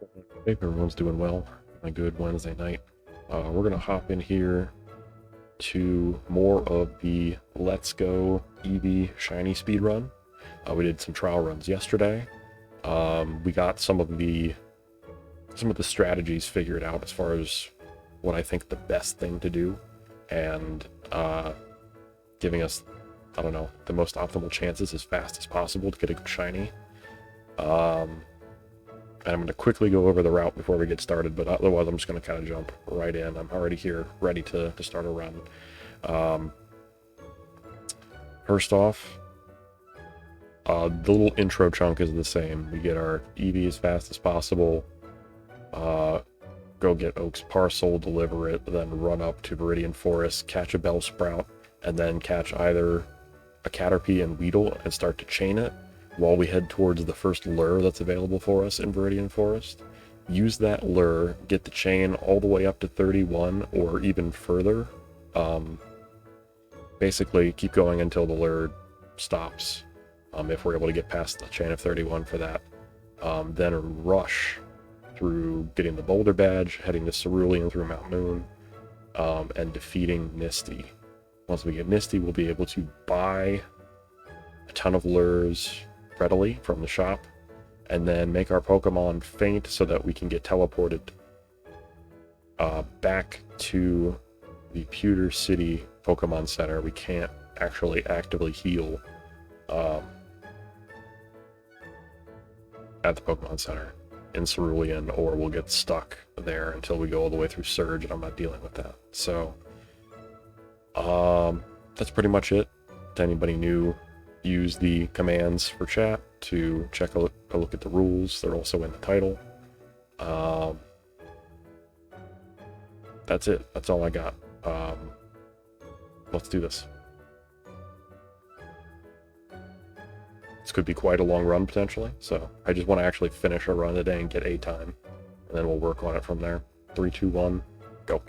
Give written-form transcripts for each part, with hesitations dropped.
Hope everyone's doing well on a good Wednesday night. We're going to hop in here to more of the Let's Go Eevee Shiny Speedrun. We did some trial runs yesterday. We got some of the strategies figured out as far as what I think the best thing to do, and giving us, I don't know, the most optimal chances as fast as possible to get a shiny. And I'm going to quickly go over the route before we get started, but otherwise I'm just going to kind of jump right in. I'm already here, ready to start a run. First off, the little intro chunk is the same. We get our Eevee as fast as possible, go get Oak's Parcel, deliver it, then run up to Viridian Forest, catch a Bellsprout, and then catch either a Caterpie and Weedle and start to chain it while we head towards the first lure that's available for us in Viridian Forest. Use that lure, get the chain all the way up to 31 or even further. Basically, keep going until the lure stops, if we're able to get past the chain of 31 for that. Then rush through getting the Boulder Badge, heading to Cerulean through Mount Moon, and defeating Misty. Once we get Misty, we'll be able to buy a ton of lures readily from the shop, and then make our Pokemon faint so that we can get teleported back to the Pewter City Pokemon Center. We can't actually actively heal at the Pokemon Center in Cerulean, or we'll get stuck there until we go all the way through Surge, and I'm not dealing with that. So that's pretty much it. To anybody new, use the commands for chat to check a look at the rules. They're also in the title. That's it. That's all I got. Let's do this. This could be quite a long run, potentially. So I just want to actually finish a run today and get a time. And then we'll work on it from there. 3, 2, 1, go.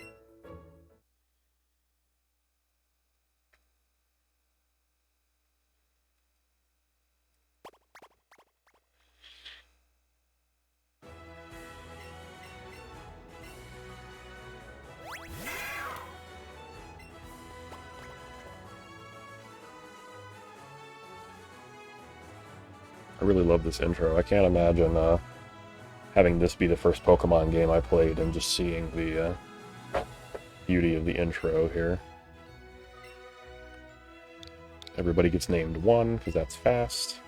I really love this intro. I can't imagine having this be the first Pokemon game I played and just seeing the beauty of the intro here. Everybody gets named 1 because that's fast.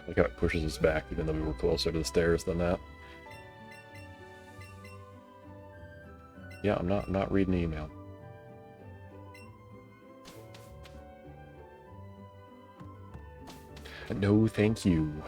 Look how it pushes us back, even though we were closer to the stairs than that. Yeah, I'm not reading the email. No, thank you.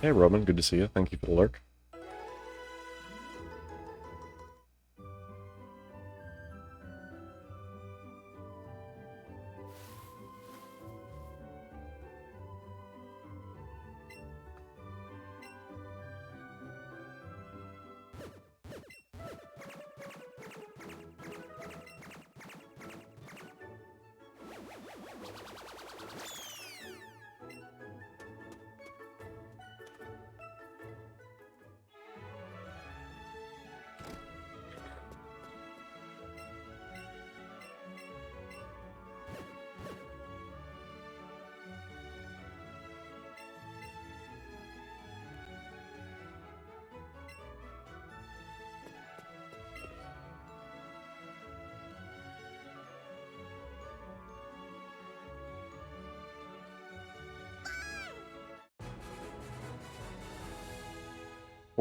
Hey Roman, good to see you. Thank you for the lurk.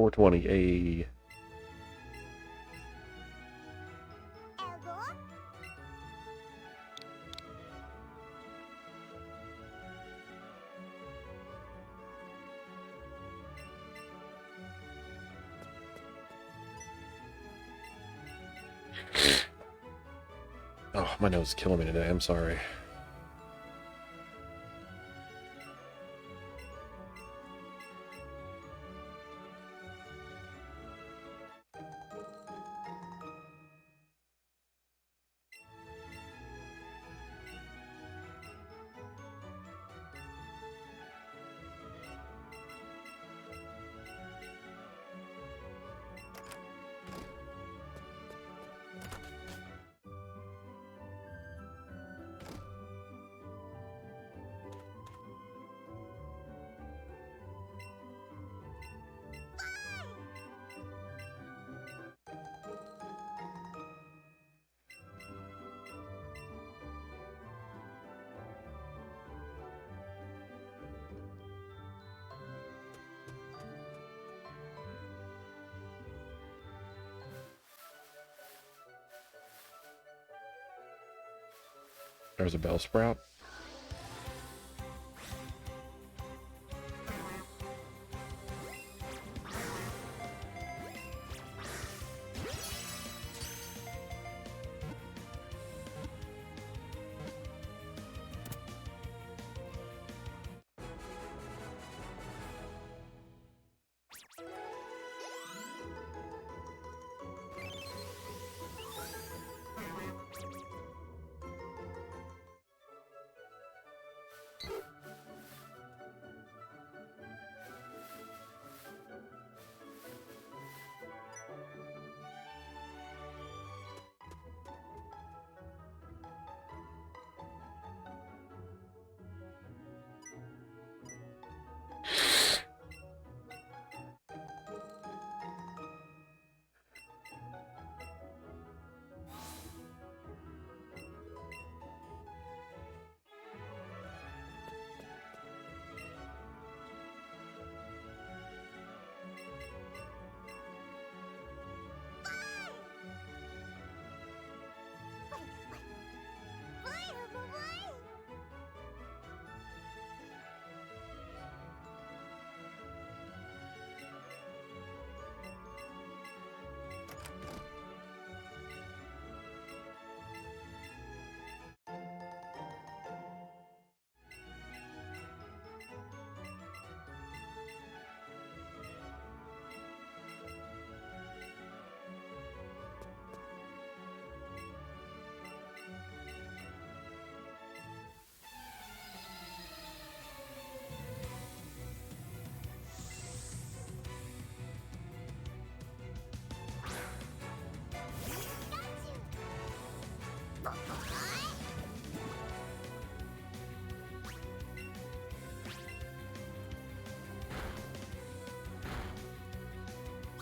$420, a Oh, my nose is killing me today. I'm sorry. There's a Bellsprout.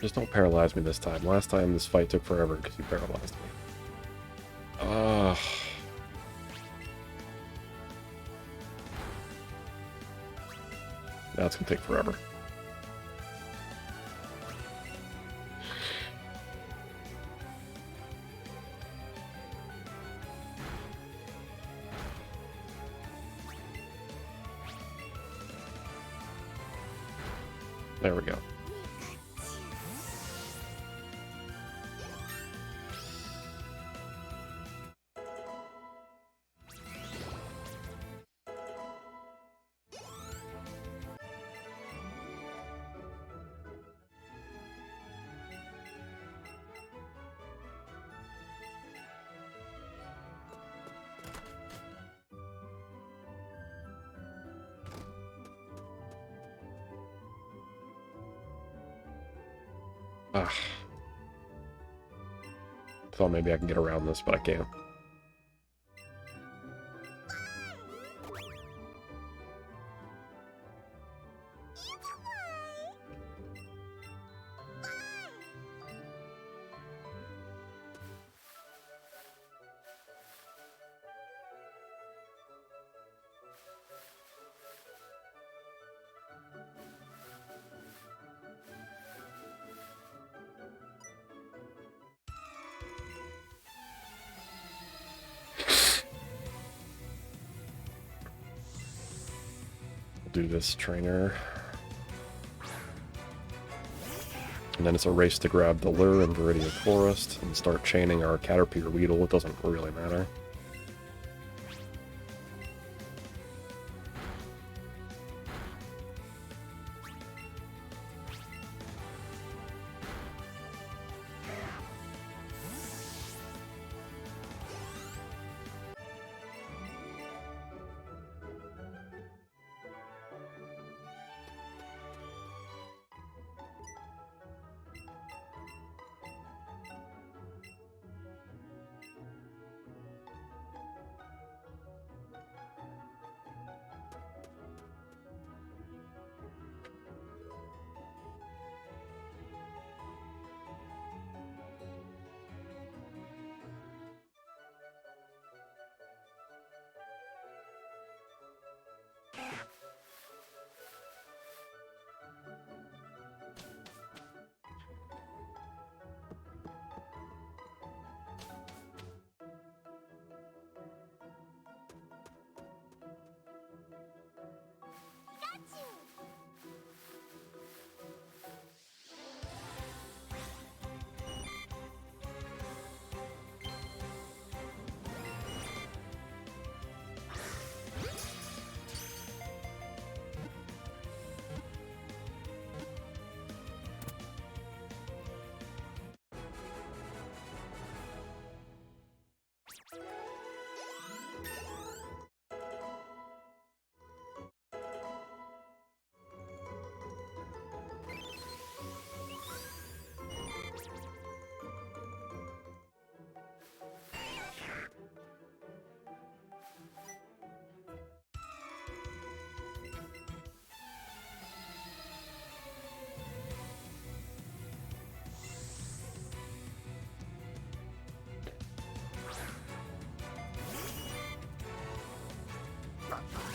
Just don't paralyze me this time. Last time this fight took forever because you paralyzed me. Ugh. Now it's gonna take forever. There we go. Ah. Thought maybe I can get around this, but I can't. Do this trainer. And then it's a race to grab the lure in Viridian Forest and start chaining our Caterpillar Weedle. It doesn't really matter.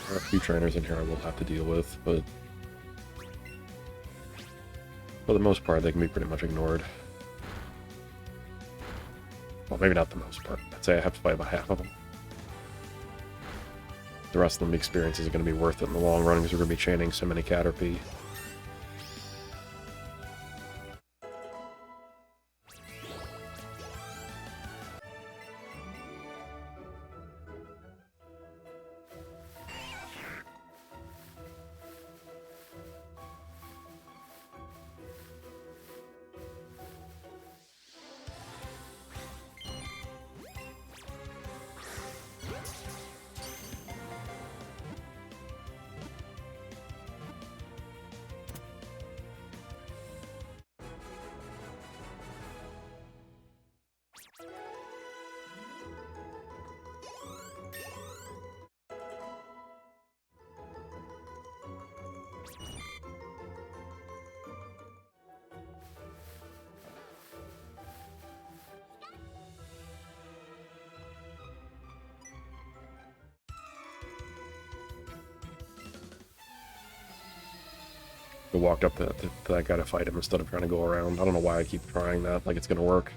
There are a few trainers in here I will have to deal with, but for the most part, they can be pretty much ignored. Well, maybe not the most part. I'd say I have to fight about half of them. The rest of them, the experience isn't going to be worth it in the long run because we're going to be chaining so many Caterpie. I walked up that I gotta fight him instead of trying to go around. I don't know why I keep trying that, like it's gonna work.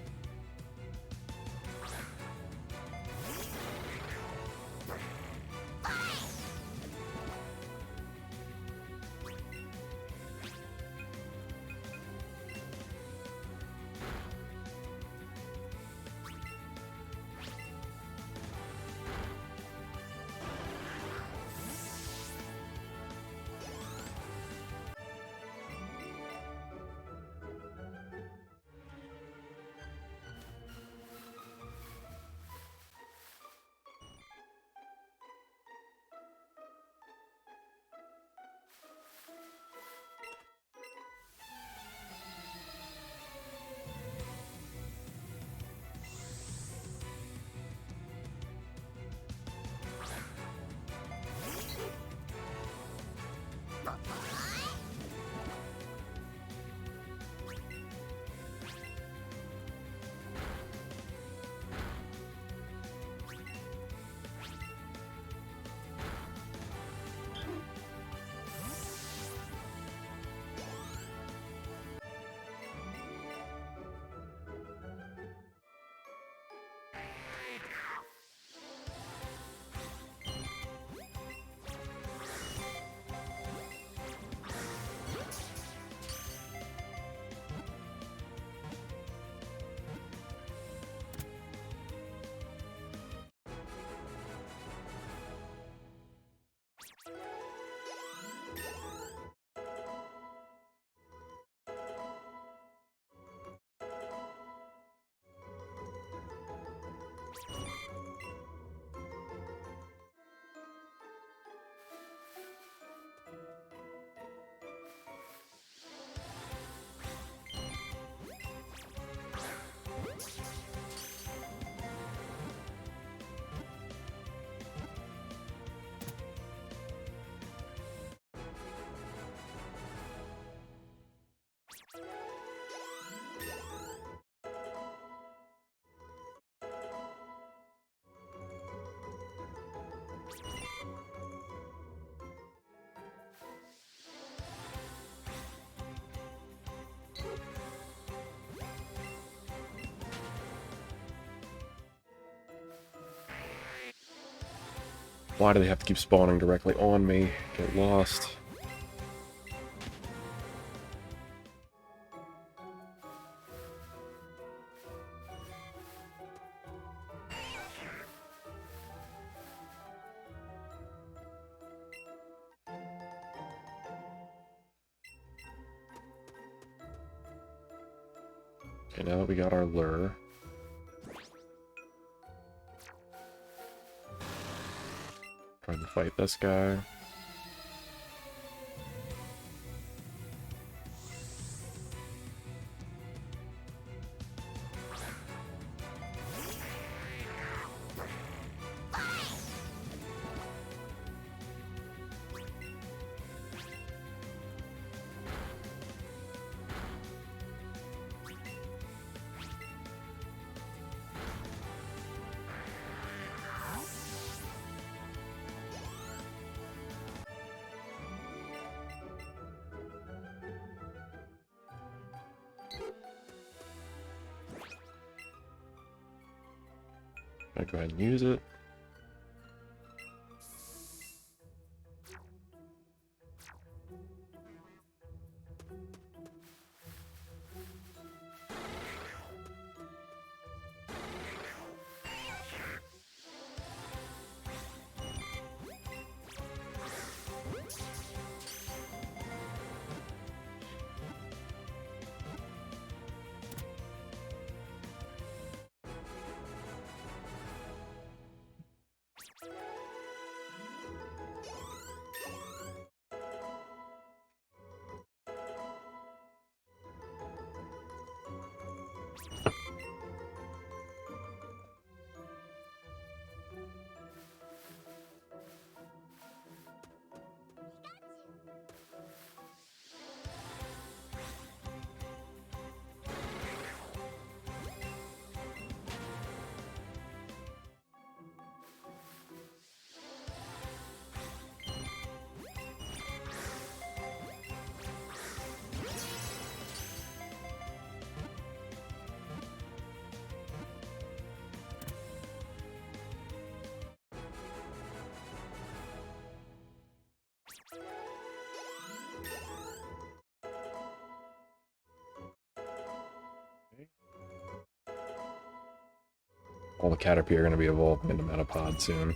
Why do they have to keep spawning directly on me? Get lost. Okay, now that we got our lure. Trying to fight this guy. I'll go ahead and use it. All the Caterpie are going to be evolving into Metapod soon.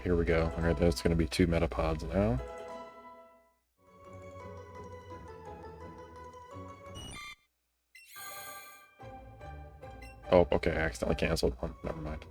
Here we go. Alright, that's going to be 2 Metapods now. Oh, okay, I accidentally canceled one. Never mind.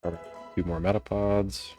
Alright, 2 more metapods.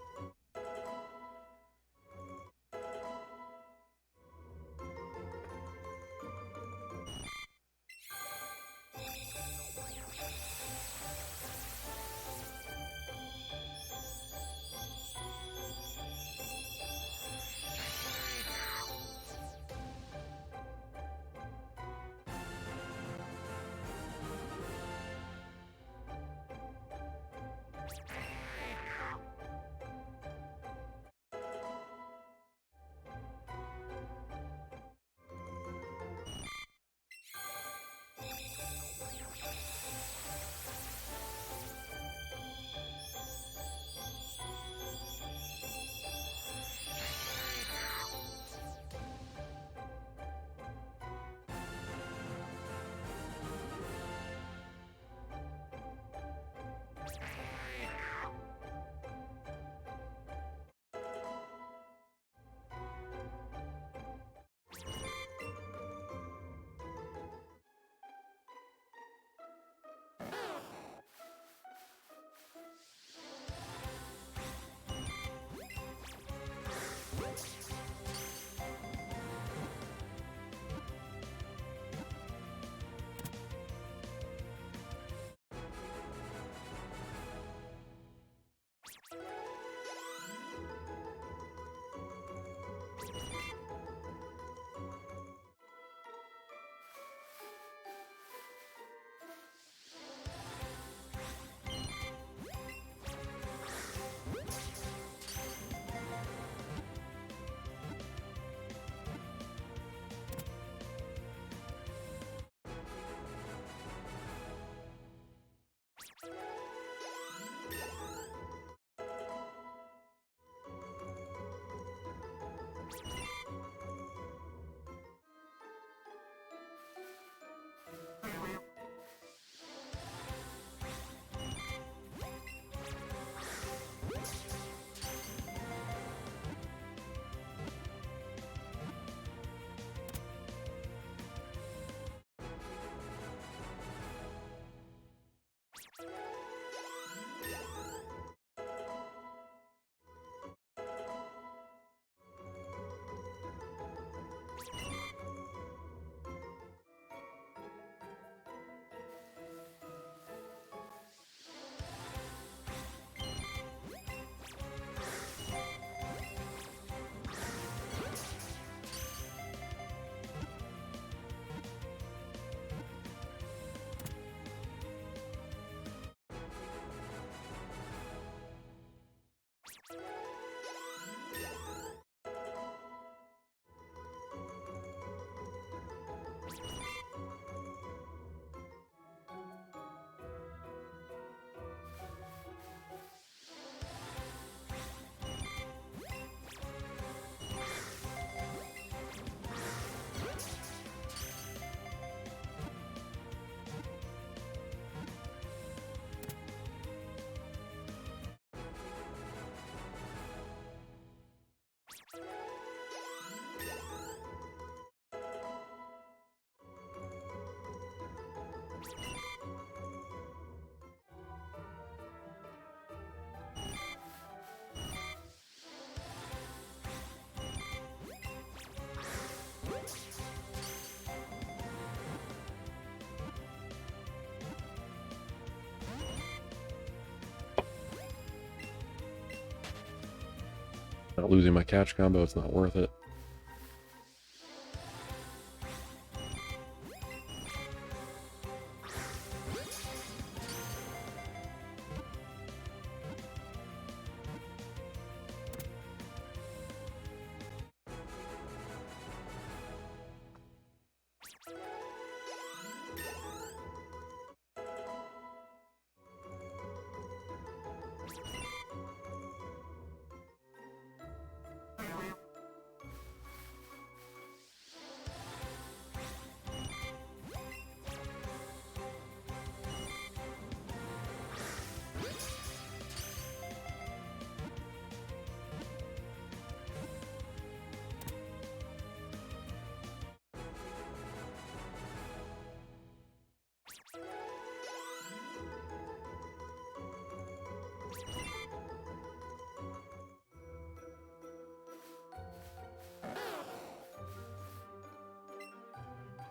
Not losing my catch combo, it's not worth it.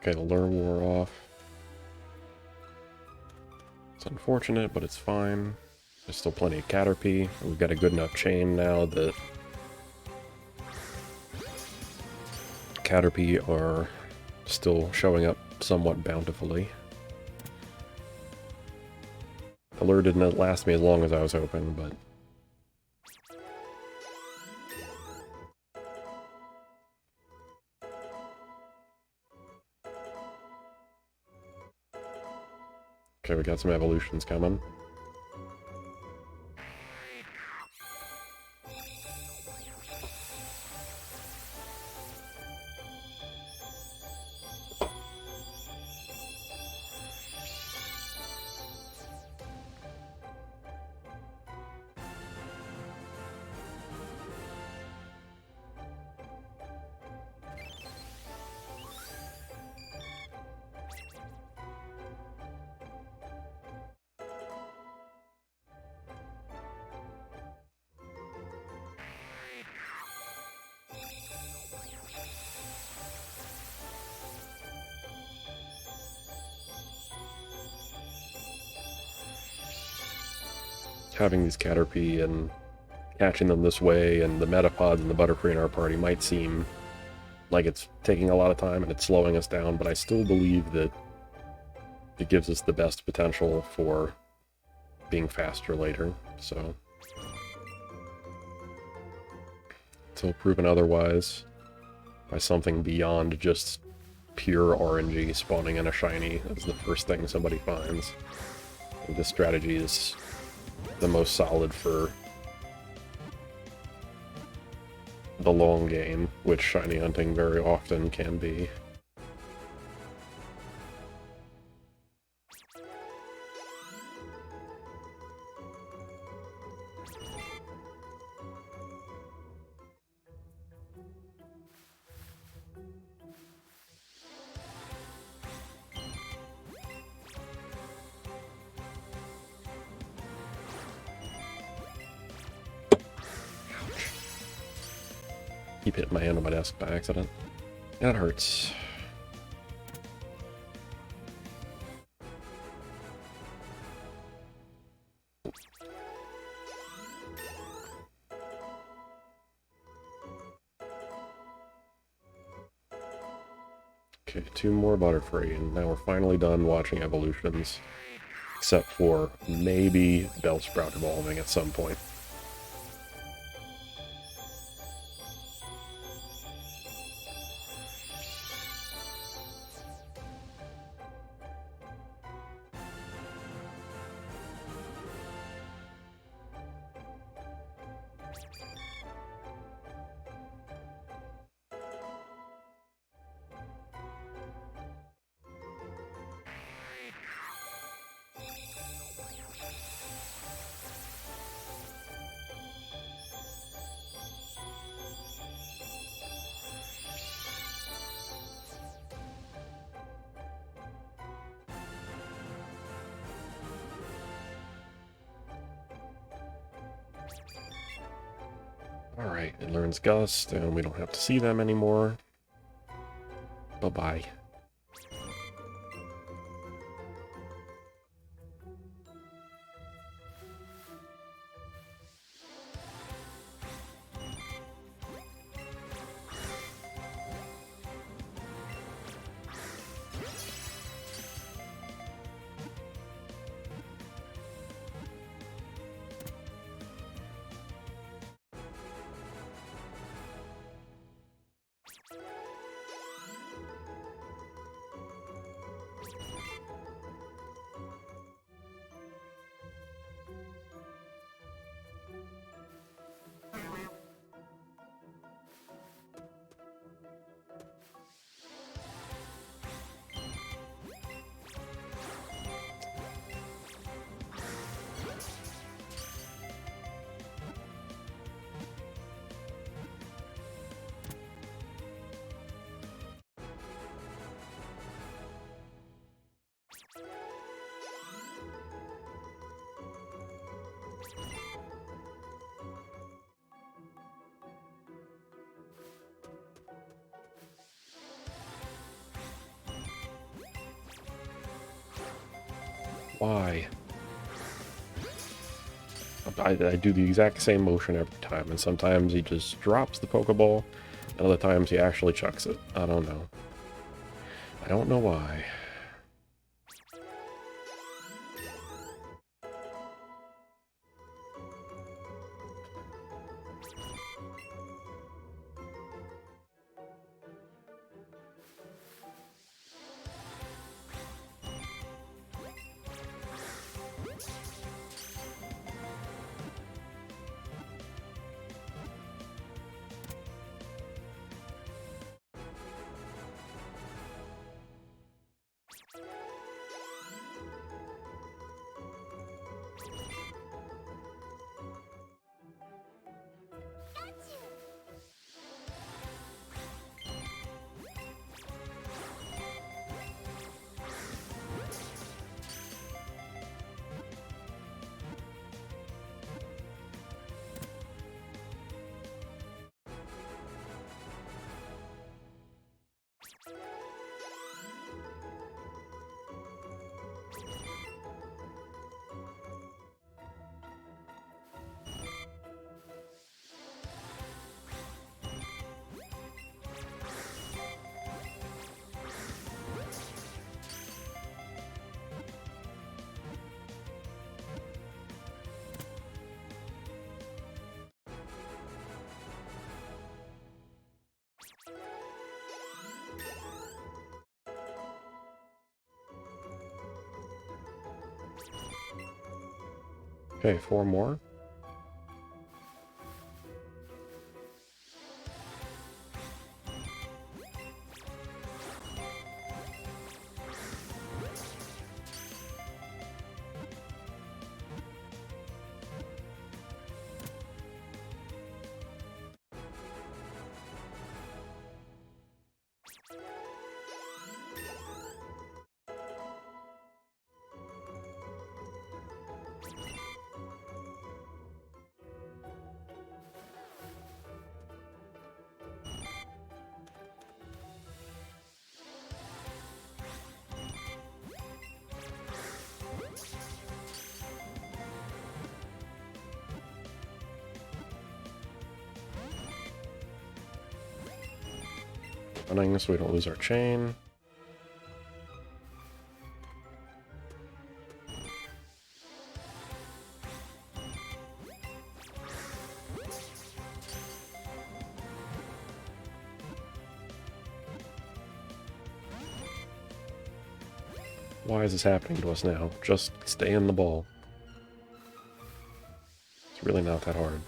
Okay, the lure wore off. It's unfortunate, but it's fine. There's still plenty of Caterpie. We've got a good enough chain now that Caterpie are still showing up somewhat bountifully. The lure didn't last me as long as I was hoping, but... Okay, we got some evolutions coming. Having these Caterpie and catching them this way, and the Metapods and the Butterfree in our party might seem like it's taking a lot of time and it's slowing us down, but I still believe that it gives us the best potential for being faster later, so... Until proven otherwise by something beyond just pure RNG spawning in a shiny as the first thing somebody finds. And this strategy is the most solid for the long game, which shiny hunting very often can be. Keep hitting my hand on my desk by accident. That hurts. Okay, 2 more Butterfree, and now we're finally done watching evolutions. Except for maybe Bellsprout evolving at some point. Alright, it learns Gust, and we don't have to see them anymore. Bye-bye. Why? I do the exact same motion every time, and sometimes he just drops the Pokeball, and other times he actually chucks it. I don't know. I don't know why. Okay, 4 more. Running so we don't lose our chain. Why is this happening to us now? Just stay in the ball. It's really not that hard.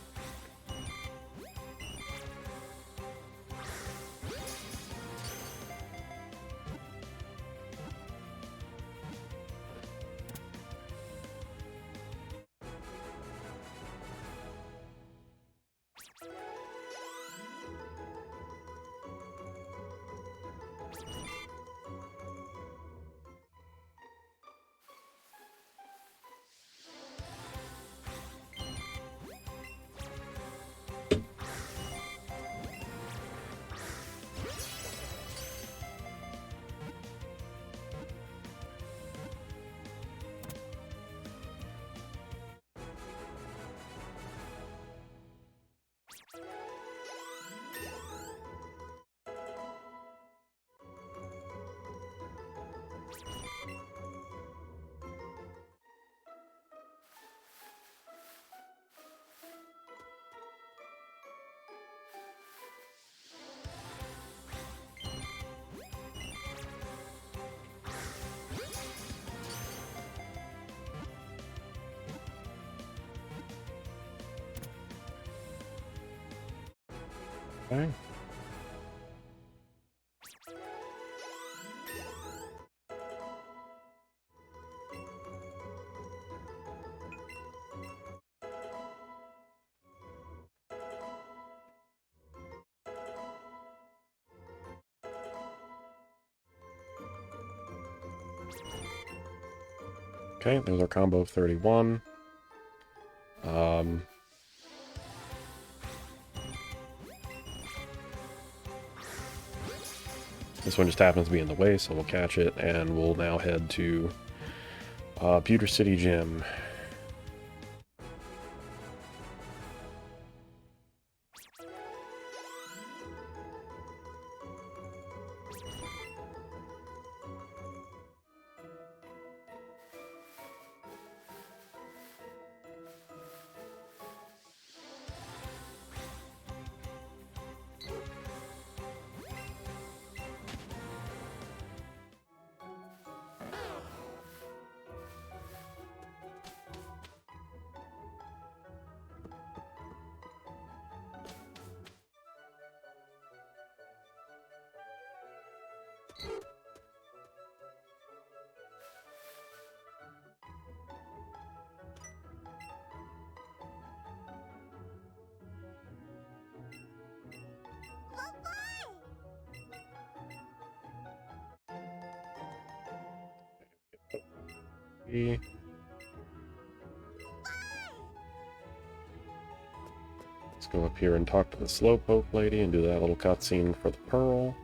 Okay. Okay, there's our combo of 31. This one just happens to be in the way, so we'll catch it, and we'll now head to Pewter City Gym. Let's go up here and talk to the Slowpoke lady and do that little cutscene for the Pearl.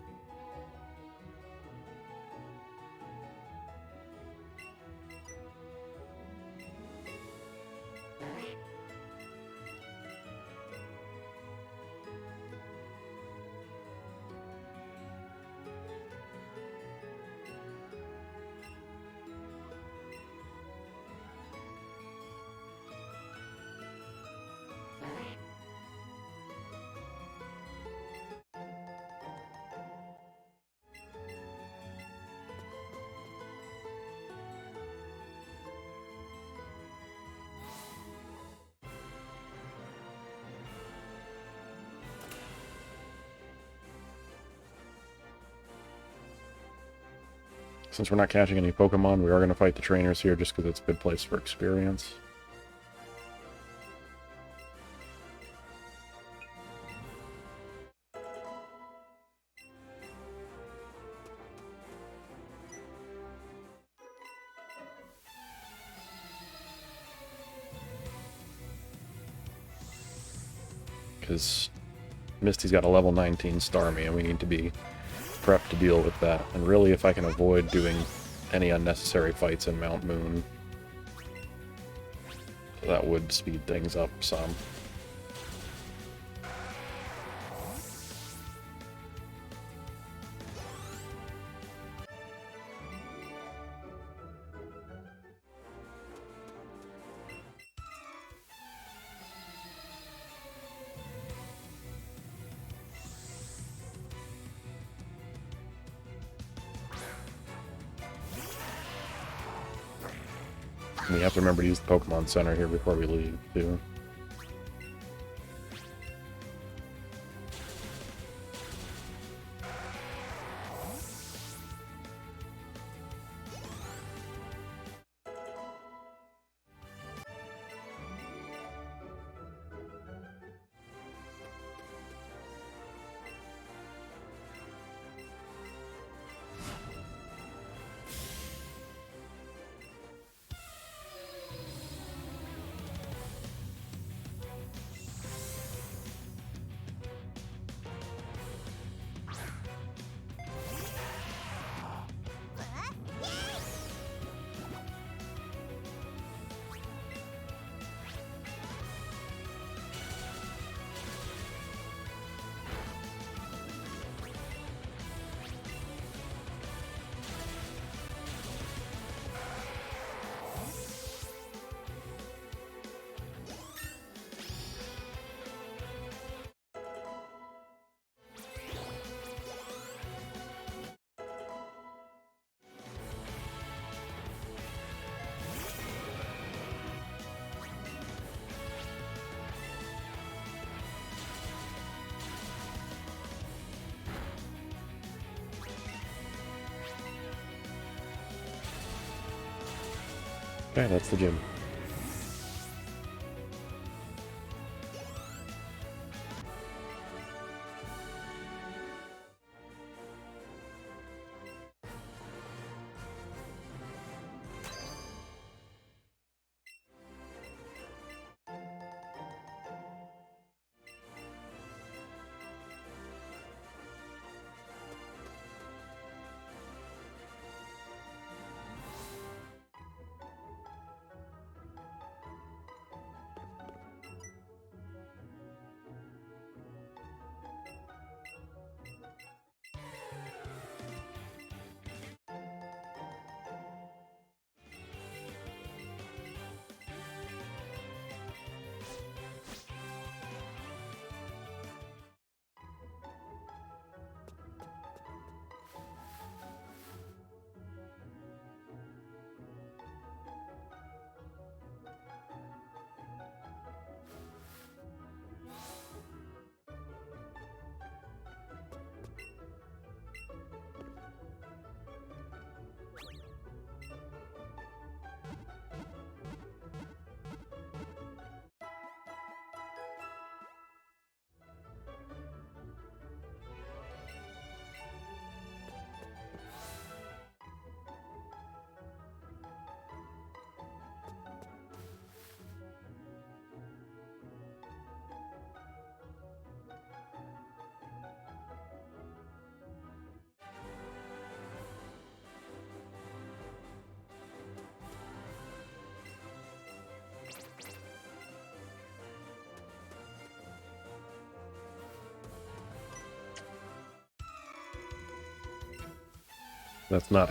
Since we're not catching any Pokemon, we are going to fight the trainers here just because it's a good place for experience. Because Misty's got a level 19 Starmie, and we need to be prepped to deal with that. And really, if I can avoid doing any unnecessary fights in Mount Moon, that would speed things up some. We have to remember to use the Pokemon Center here before we leave, too. Okay, that's the gym. That's not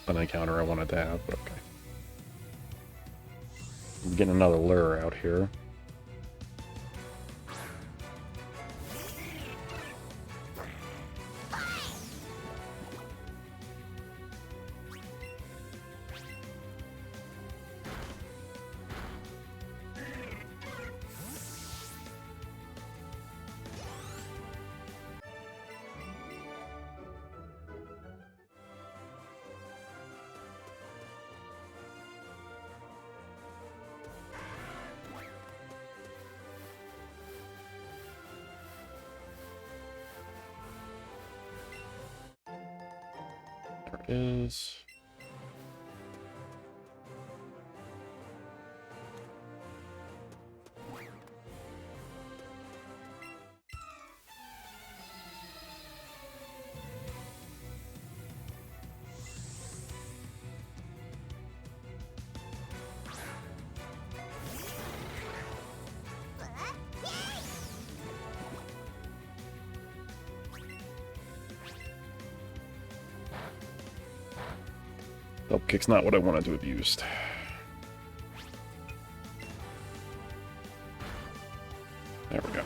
an encounter I wanted to have, but okay. I'm getting another lure out here. There it is. Double kick's not what I wanted to have used. There we go.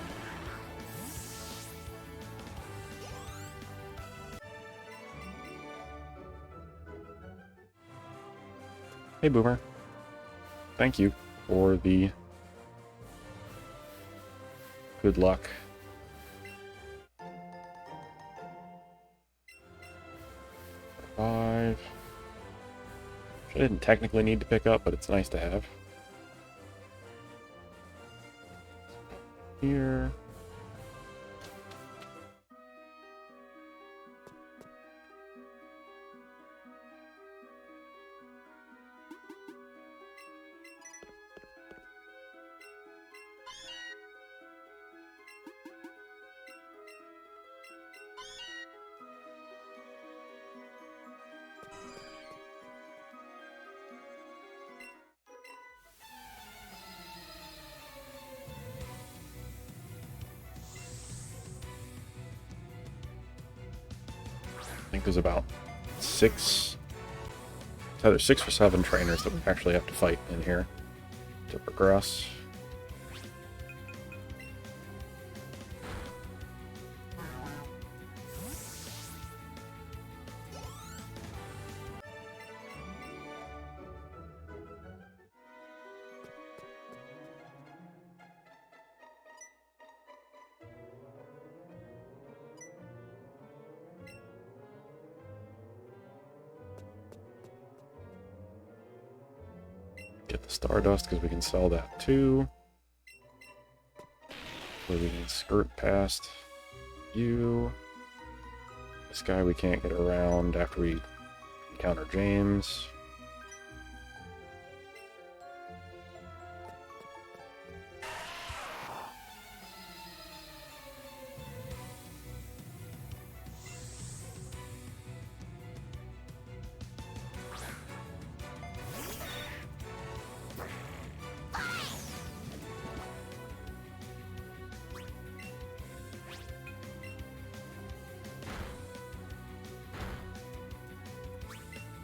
Hey, Boomer. Thank you for the good luck. Five. Which I didn't technically need to pick up, but it's nice to have. Here. I think there's about it's either 6 or 7 trainers that we actually have to fight in here to progress. Get the Stardust because we can sell that too. Where we can skirt past you. This guy we can't get around after we encounter James.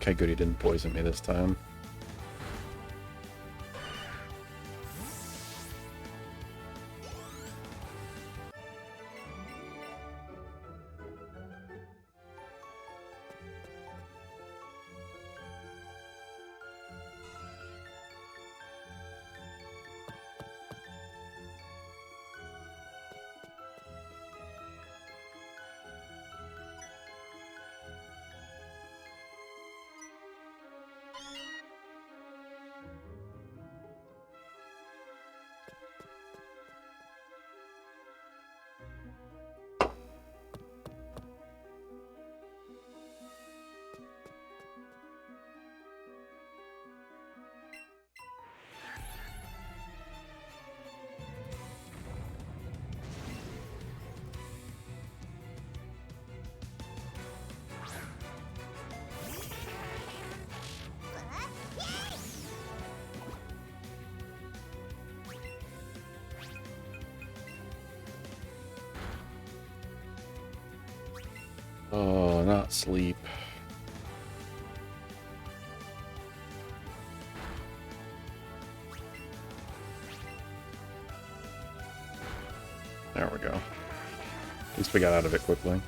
Okay, good, he didn't poison me this time. Oh, not sleep. go. At least we got out of it quickly.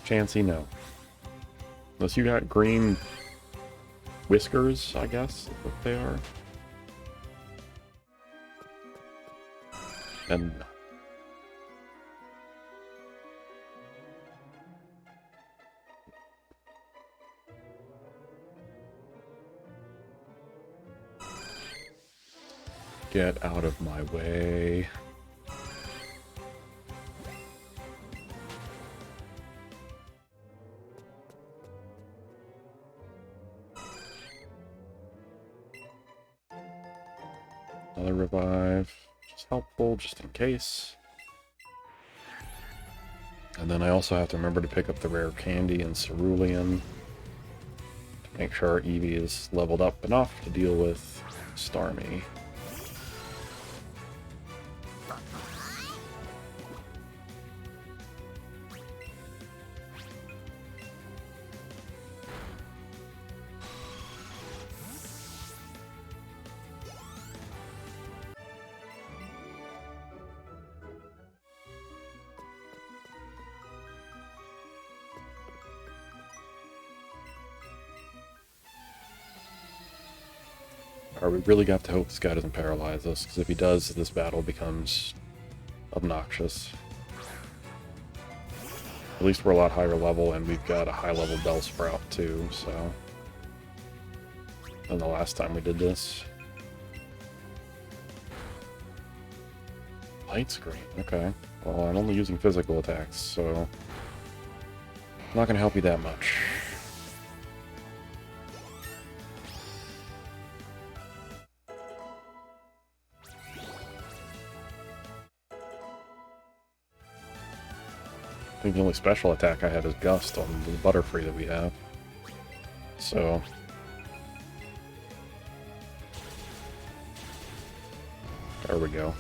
Chansey, no. Unless you got green whiskers, I guess, is what they are. And get out of my way. Another revive, just helpful, just in case. And then I also have to remember to pick up the rare candy and cerulean to make sure our Eevee is leveled up enough to deal with Starmie. Alright, we really got to hope this guy doesn't paralyze us, because if he does, this battle becomes obnoxious. At least we're a lot higher level, and we've got a high level Bellsprout too, so... than the last time we did this. Light screen, okay. Well, I'm only using physical attacks, so... not gonna help you that much. I think the only special attack I have is Gust on the Butterfree that we have. So... there we go.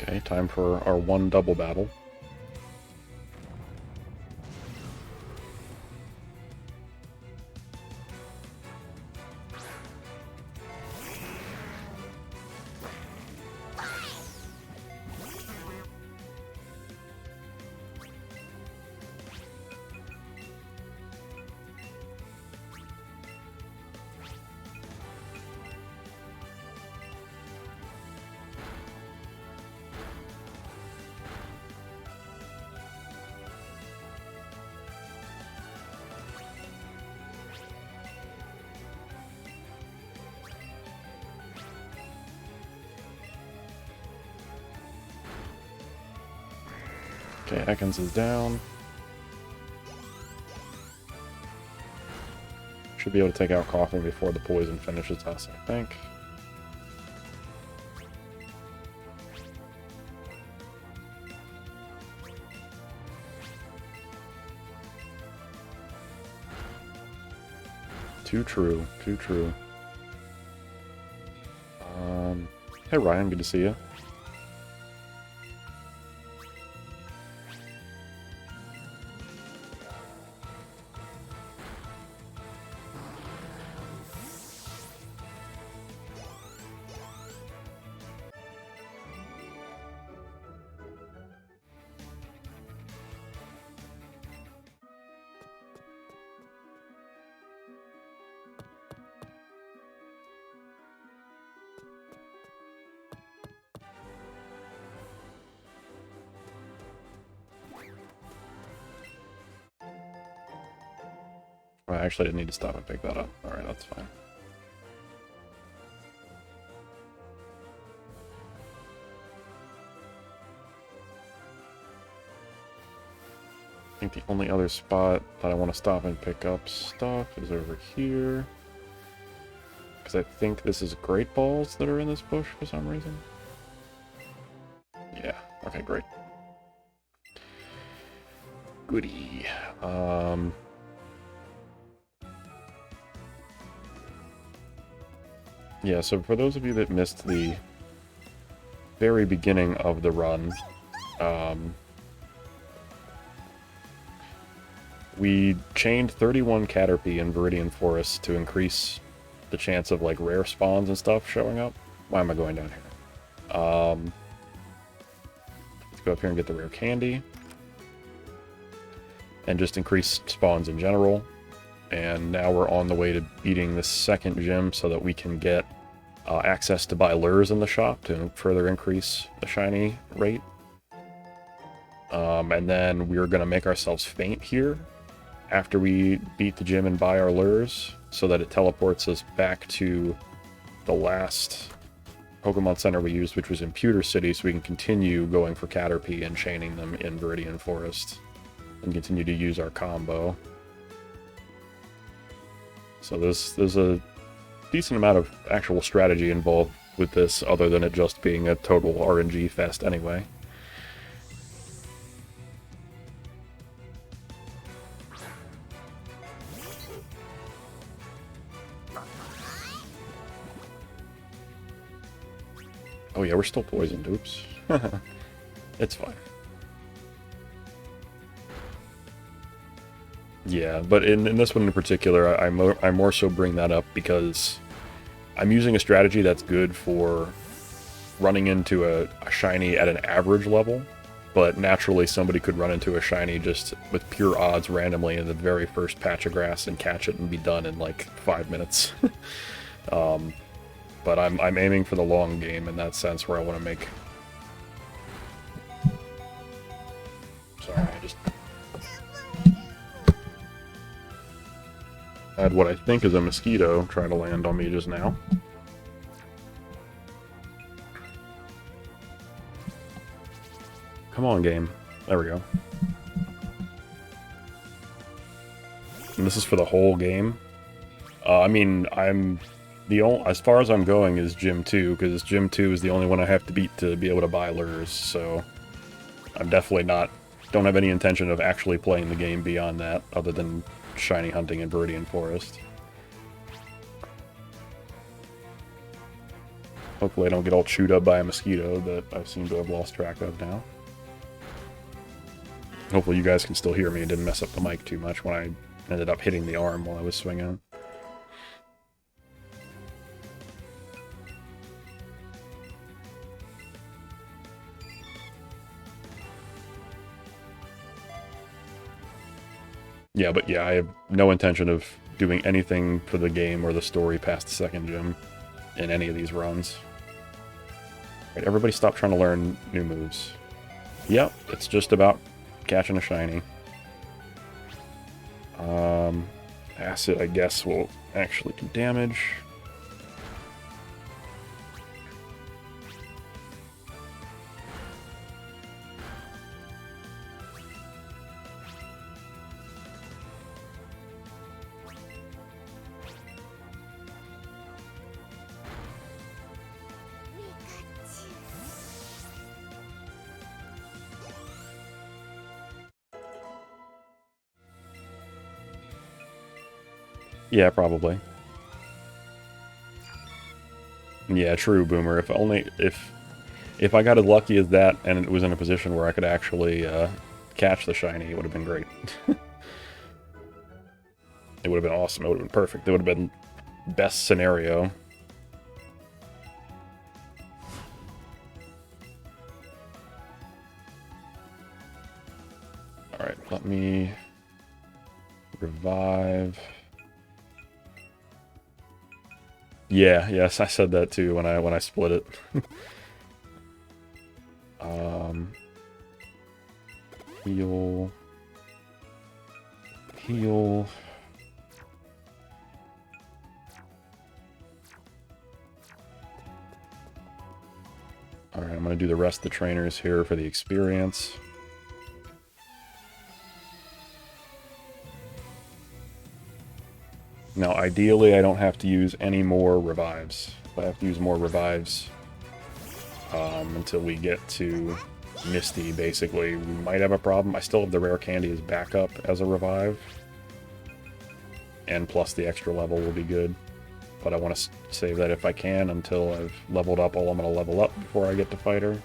Okay, time for our one double battle. Okay, Ekans is down. Should be able to take out Coffin before the poison finishes us, I think. Too true, too true. Hey Ryan, good to see you. I actually didn't need to stop and pick that up. Alright, that's fine. think the only other spot that I want to stop and pick up stuff is over here. Because I think this is Great Balls that are in this bush for some reason. Yeah, okay, great. Goody. Yeah, so for those of you that missed the very beginning of the run, we chained 31 Caterpie in Viridian Forest to increase the chance of, like, rare spawns and stuff showing up. Why am I going down here? Let's go up here and get the rare candy. And just increase spawns in general. And now we're on the way to beating the second gym so that we can get access to buy lures in the shop to further increase the shiny rate. And then we're going to make ourselves faint here after we beat the gym and buy our lures so that it teleports us back to the last Pokemon Center we used, which was in Pewter City, so we can continue going for Caterpie and chaining them in Viridian Forest and continue to use our combo. So there's a decent amount of actual strategy involved with this, other than it just being a total RNG fest anyway. Oh yeah, we're still poisoned, oops. It's fine. Yeah, but in this one in particular, I more so bring that up because I'm using a strategy that's good for running into a shiny at an average level, but naturally somebody could run into a shiny just with pure odds randomly in the very first patch of grass and catch it and be done in like 5 minutes. But I'm aiming for the long game in that sense, where I want to make... Sorry, I just... had what I think is a mosquito try to land on me just now. Come on, game. There we go. And this is for the whole game. I mean, as far as I'm going is Gym 2, because Gym 2 is the only one I have to beat to be able to buy lures, so I'm definitely don't have any intention of actually playing the game beyond that, other than shiny hunting in Viridian Forest. Hopefully I don't get all chewed up by a mosquito that I seem to have lost track of now. Hopefully you guys can still hear me and didn't mess up the mic too much when I ended up hitting the arm while I was swinging. Yeah, but yeah, I have no intention of doing anything for the game or the story past the second gym in any of these runs. Right, everybody stop trying to learn new moves. Yep, it's just about catching a shiny. Acid, I guess, will actually do damage. Yeah, probably. Yeah, true, Boomer. If I got as lucky as that and it was in a position where I could actually catch the shiny, it would have been great. It would have been awesome. It would have been perfect. It would have been best scenario. Alright, let me revive. Yeah, yes, I said that too when I split it. Heal. Heal. Alright, I'm gonna do the rest of the trainers here for the experience. Now, ideally, I don't have to use any more revives. If I have to use more revives until we get to Misty, basically, we might have a problem. I still have the rare candy as backup as a revive. And plus the extra level will be good. But I want to save that if I can until I've leveled up all I'm going to level up before I get to fight her.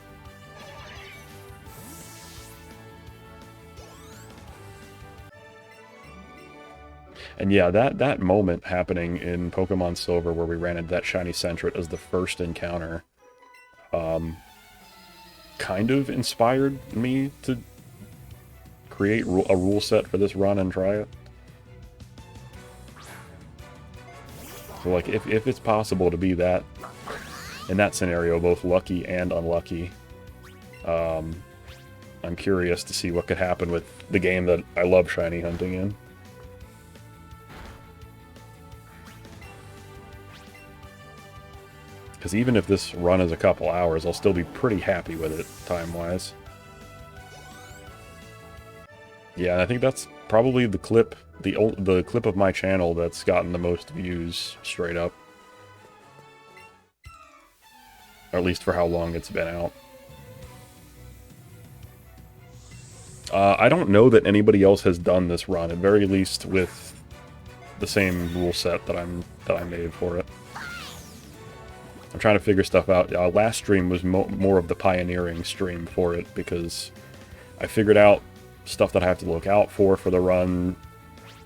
And yeah, that moment happening in Pokemon Silver where we ran into that shiny sentret as the first encounter kind of inspired me to create a rule set for this run and try it. So like, if it's possible to be that, in that scenario, both lucky and unlucky, I'm curious to see what could happen with the game that I love shiny hunting in. Because even if this run is a couple hours, I'll still be pretty happy with it, time-wise. Yeah, and I think that's probably the clip, the clip of my channel that's gotten the most views, straight up. Or at least for how long it's been out. I don't know that anybody else has done this run, at very least with the same rule set that I made for it. I'm trying to figure stuff out. Last stream was more of the pioneering stream for it, because I figured out stuff that I have to look out for the run,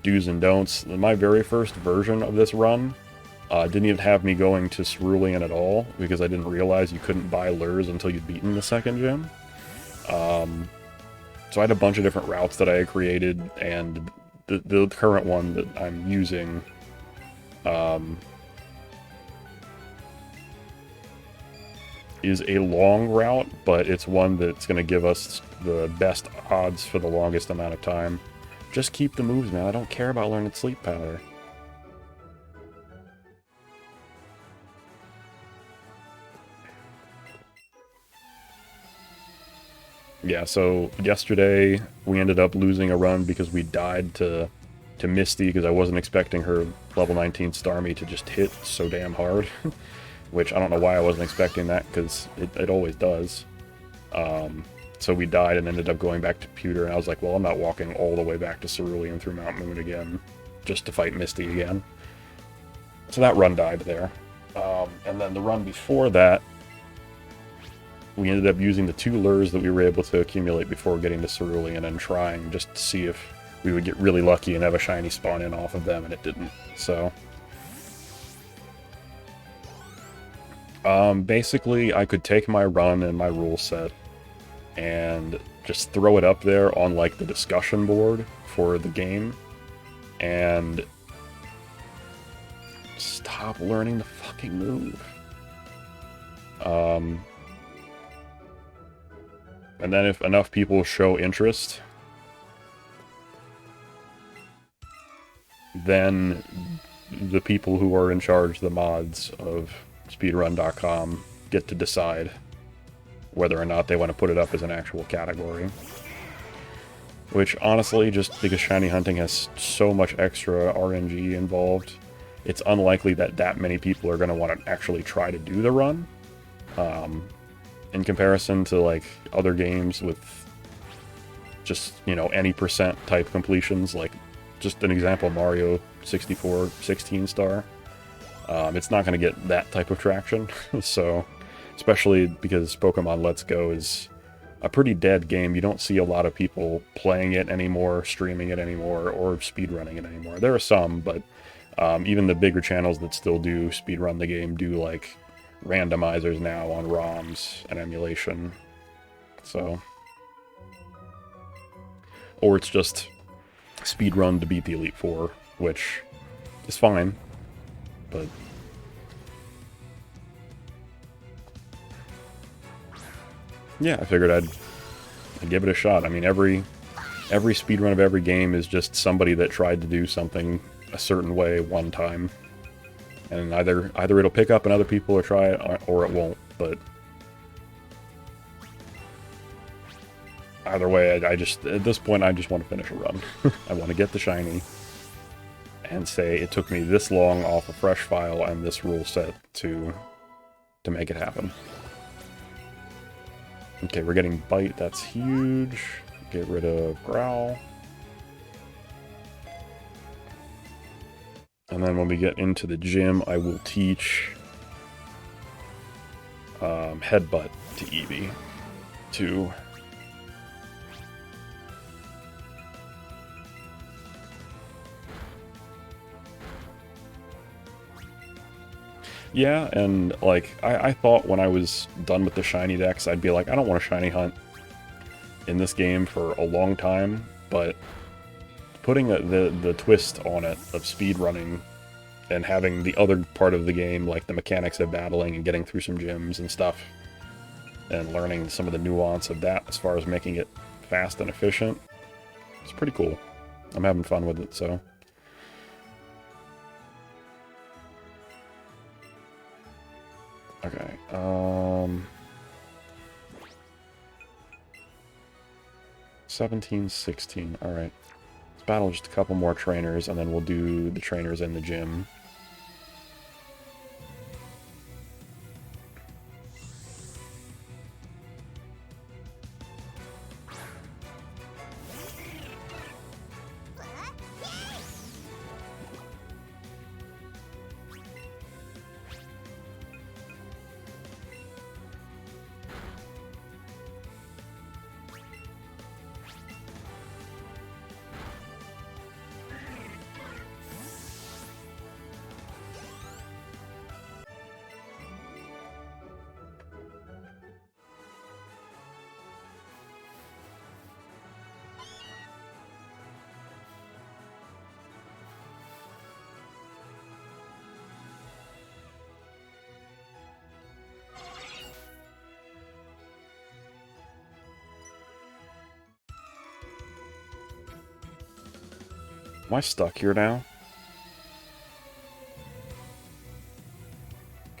do's and don'ts. My very first version of this run didn't even have me going to Cerulean at all, because I didn't realize you couldn't buy lures until you'd beaten the second gym. So I had a bunch of different routes that I had created, and the current one that I'm using is a long route, but it's one that's going to give us the best odds for the longest amount of time. Just keep the moves, man. I don't care about learning Sleep Powder. Yeah, so yesterday we ended up losing a run because we died to Misty, because I wasn't expecting her level 19 Starmie to just hit so damn hard. Which I don't know why I wasn't expecting that, because it always does. So we died and ended up going back to Pewter, and I was like, well, I'm not walking all the way back to Cerulean through Mount Moon again, just to fight Misty again. So that run died there. And then the run before that, we ended up using the 2 lures that we were able to accumulate before getting to Cerulean and trying just to see if we would get really lucky and have a shiny spawn in off of them, and it didn't. So basically, I could take my run and my rule set and just throw it up there on, like, the discussion board for the game, and stop learning the fucking move. And then if enough people show interest, then the people who are in charge, the mods of Speedrun.com, get to decide whether or not they want to put it up as an actual category. Which, honestly, just because shiny hunting has so much extra RNG involved, it's unlikely that that many people are going to want to actually try to do the run. In comparison to, like, other games with just, you know, any percent type completions, like, just an example, Mario 64 16-star. It's not going to get that type of traction, so, especially because Pokemon Let's Go is a pretty dead game. You don't see a lot of people playing it anymore, streaming it anymore, or speedrunning it anymore. There are some, but even the bigger channels that still do speedrun the game do, like, randomizers now on ROMs and emulation, so. Or it's just speedrun to beat the Elite Four, which is fine, but yeah, I figured I'd give it a shot. I mean, every speedrun of every game is just somebody that tried to do something a certain way one time, and either it'll pick up and other people will try it, or it won't. But either way, I just, at this point, I just want to finish a run. I want to get the shiny, and say it took me this long off a fresh file and this rule set to make it happen. Okay, we're getting Bite, that's huge. Get rid of Growl. And then when we get into the gym, I will teach Headbutt to Eevee. Yeah, and like I thought when I was done with the Shinydex, I'd be like, I don't want a shiny hunt in this game for a long time, but putting the twist on it of speedrunning and having the other part of the game, like the mechanics of battling and getting through some gyms and stuff, and learning some of the nuance of that as far as making it fast and efficient, it's pretty cool. I'm having fun with it, so. Okay, 17, 16, alright. Let's battle just a couple more trainers, and then we'll do the trainers in the gym. Am I stuck here now?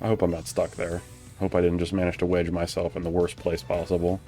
I hope I'm not stuck there. I hope I didn't just manage to wedge myself in the worst place possible.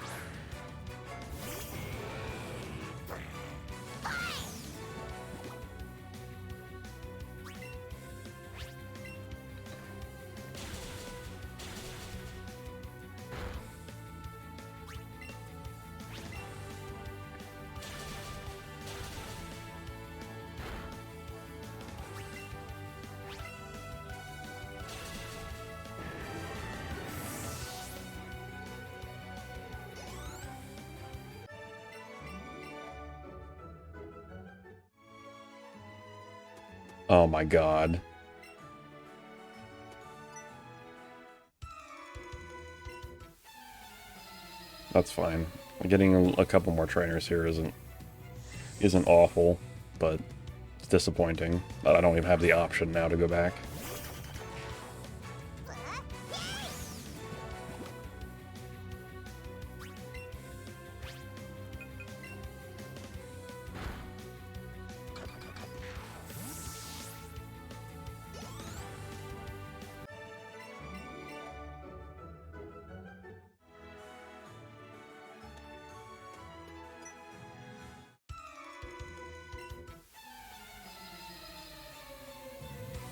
Oh my god. That's fine. Getting a couple more trainers here isn't awful, but it's disappointing that I don't even have the option now to go back.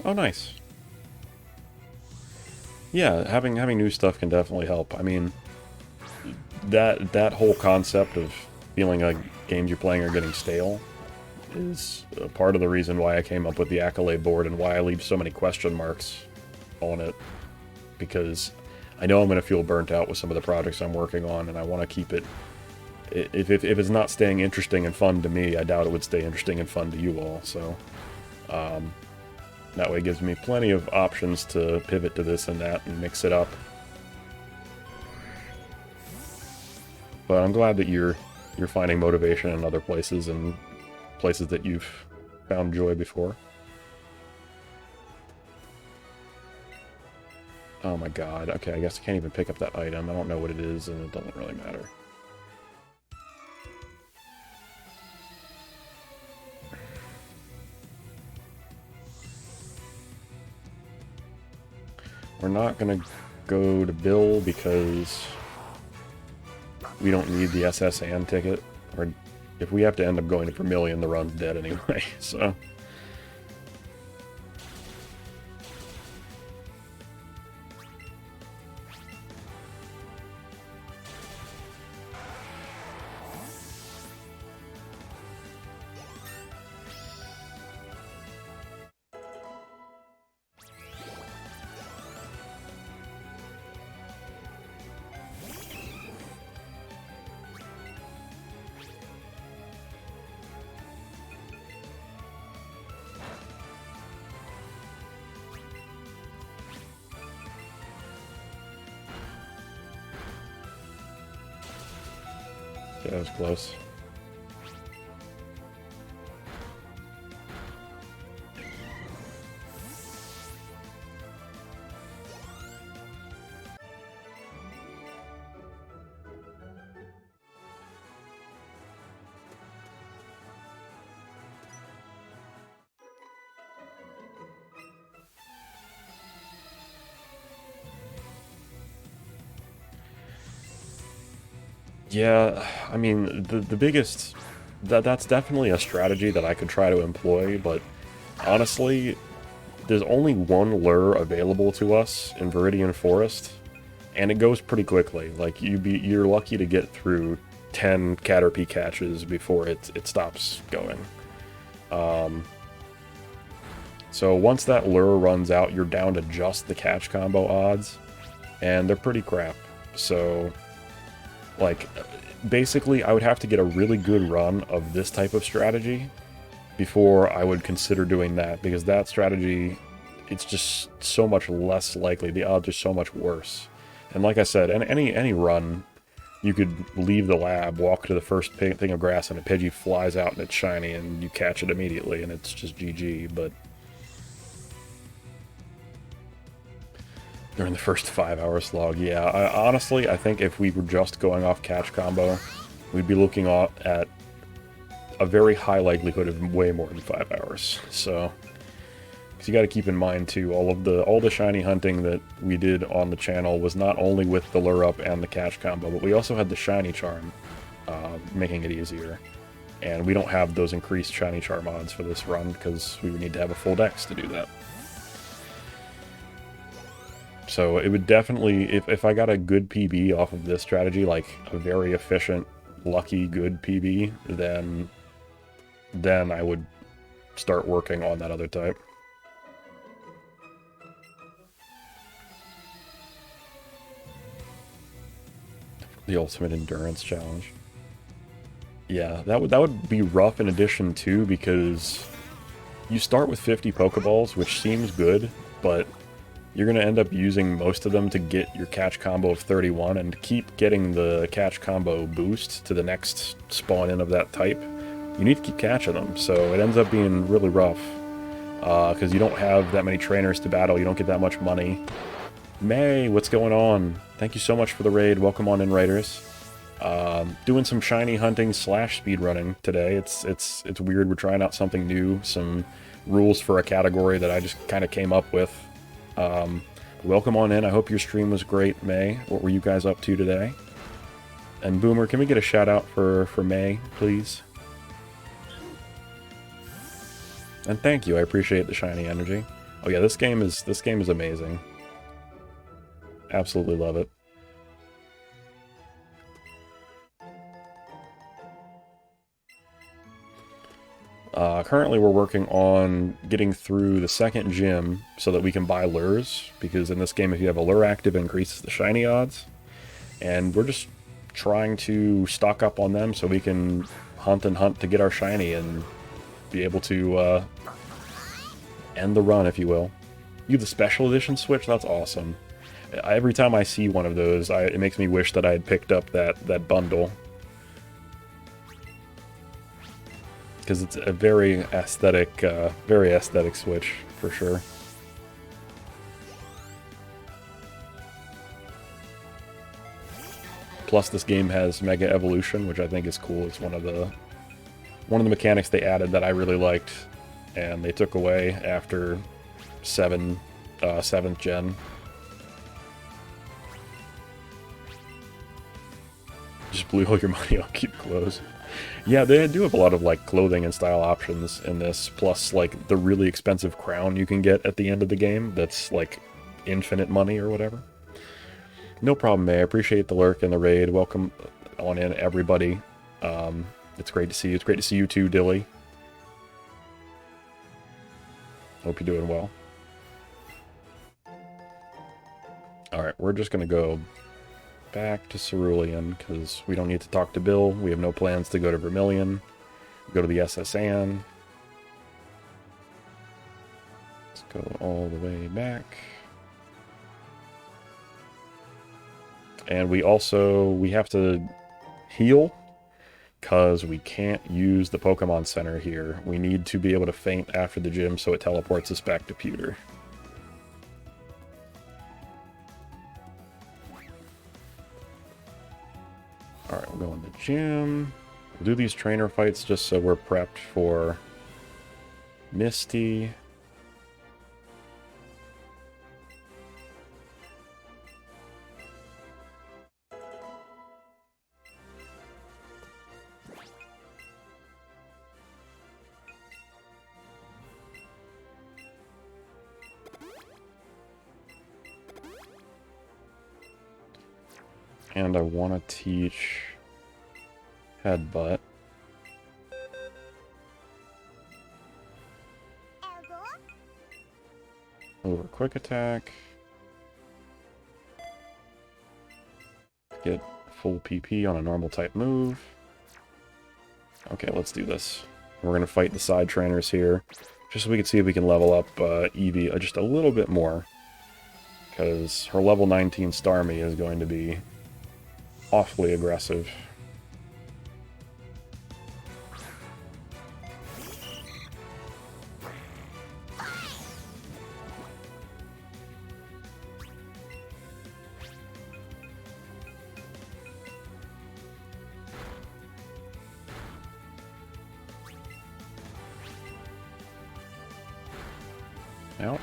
Oh, nice. Yeah, having new stuff can definitely help. I mean, that whole concept of feeling like games you're playing are getting stale is a part of the reason why I came up with the accolade board and why I leave so many question marks on it, because I know I'm going to feel burnt out with some of the projects I'm working on, and I want to keep it. If it's not staying interesting and fun to me, I doubt it would stay interesting and fun to you all. So. That way it gives me plenty of options to pivot to this and that and mix it up. But I'm glad that you're finding motivation in other places and places that you've found joy before. Oh my god, okay, I guess I can't even pick up that item. I don't know what it is, and it doesn't really matter. We're not gonna go to Bill because we don't need the SS and ticket. Or if we have to end up going to Vermilion, the run's dead anyway, so. Yeah, that was close. Yeah, I mean, the biggest... That's definitely a strategy that I could try to employ, but honestly, there's only one lure available to us in Viridian Forest, and it goes pretty quickly. Like, you're lucky to get through 10 Caterpie catches before it stops going. So once that lure runs out, you're down to just the catch combo odds, and they're pretty crap. So, like, basically, I would have to get a really good run of this type of strategy before I would consider doing that, because that strategy, it's just so much less likely. The odds are so much worse. And like I said, any run, you could leave the lab, walk to the first thing of grass, and a Pidgey flies out and it's shiny, and you catch it immediately, and it's just GG, but... During the first 5-hour slog, yeah. Honestly, I think if we were just going off catch combo, we'd be looking at a very high likelihood of way more than 5 hours. So, because you got to keep in mind too, all the shiny hunting that we did on the channel was not only with the lure up and the catch combo, but we also had the shiny charm, making it easier. And we don't have those increased shiny charm odds for this run because we would need to have a full dex to do that. So it would definitely, if I got a good PB off of this strategy, like a very efficient, lucky, good PB, then I would start working on that other type. The ultimate endurance challenge. Yeah, that would be rough in addition too, because you start with 50 Pokeballs, which seems good, but you're going to end up using most of them to get your catch combo of 31, and to keep getting the catch combo boost to the next spawn-in of that type, you need to keep catching them, so it ends up being really rough, because you don't have that many trainers to battle, you don't get that much money. May, what's going on? Thank you so much for the raid, welcome on in, raiders. Doing some shiny hunting / speedrunning today. It's weird, we're trying out something new, some rules for a category that I just kind of came up with. Welcome on in. I hope your stream was great, May. What were you guys up to today? And Boomer, can we get a shout out for May, please? And thank you. I appreciate the shiny energy. Oh yeah, this game is amazing. Absolutely love it. Currently we're working on getting through the second gym so that we can buy lures, because in this game if you have a lure active it increases the shiny odds, and we're just trying to stock up on them so we can hunt and hunt to get our shiny and be able to end the run, if you will. You have the special edition Switch? That's awesome. Every time I see one of those, it makes me wish that I had picked up that bundle. Because it's a very aesthetic Switch, for sure. Plus, this game has Mega Evolution, which I think is cool. It's one of the mechanics they added that I really liked, and they took away after 7th gen. Just blew all your money on cute clothes. Yeah, they do have a lot of like clothing and style options in this, plus like the really expensive crown you can get at the end of the game that's like infinite money or whatever. No problem, May. I appreciate the lurk and the raid. Welcome on in, everybody. It's great to see you. It's great to see you too, Dilly. Hope you're doing well. Alright, we're just gonna go back to Cerulean, because we don't need to talk to Bill. We have no plans to go to Vermilion. Go to the SSN. Let's go all the way back. And we have to heal because we can't use the Pokemon Center here. We need to be able to faint after the gym so it teleports us back to Pewter. Alright, we'll go in the gym. We'll do these trainer fights just so we're prepped for Misty. And I want to teach Headbutt. Over Quick Attack. Get full PP on a normal type move. Okay, let's do this. We're going to fight the side trainers here, just so we can see if we can level up Eevee just a little bit more. Because her level 19 Starmie is going to be awfully aggressive. Ouch.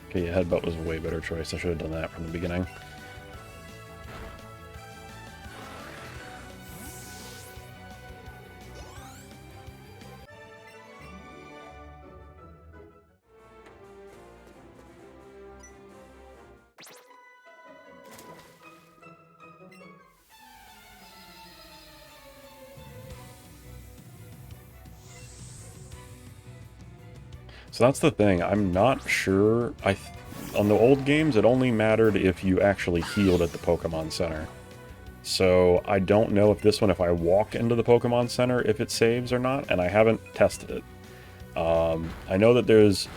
Okay, yeah, Headbutt was a way better choice. I should have done that from the beginning. So that's the thing. I'm not sure. On the old games, it only mattered if you actually healed at the Pokemon Center. So I don't know if this one, if I walk into the Pokemon Center, if it saves or not, and I haven't tested it. I know that there's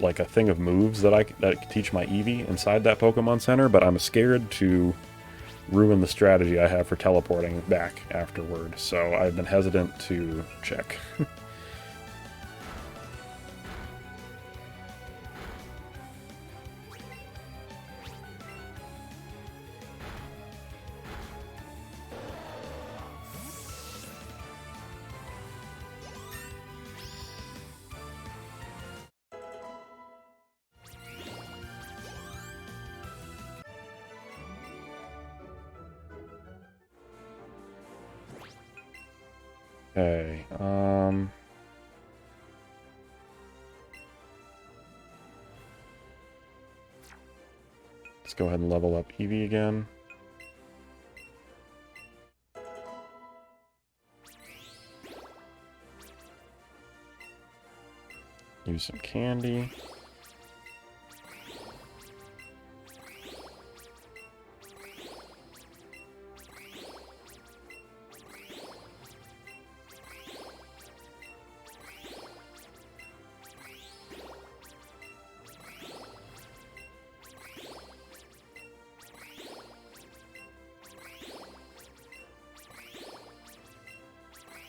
like a thing of moves that can teach my Eevee inside that Pokemon Center, but I'm scared to ruin the strategy I have for teleporting back afterward. So I've been hesitant to check. Okay, let's go ahead and level up Eevee again. Use some candy.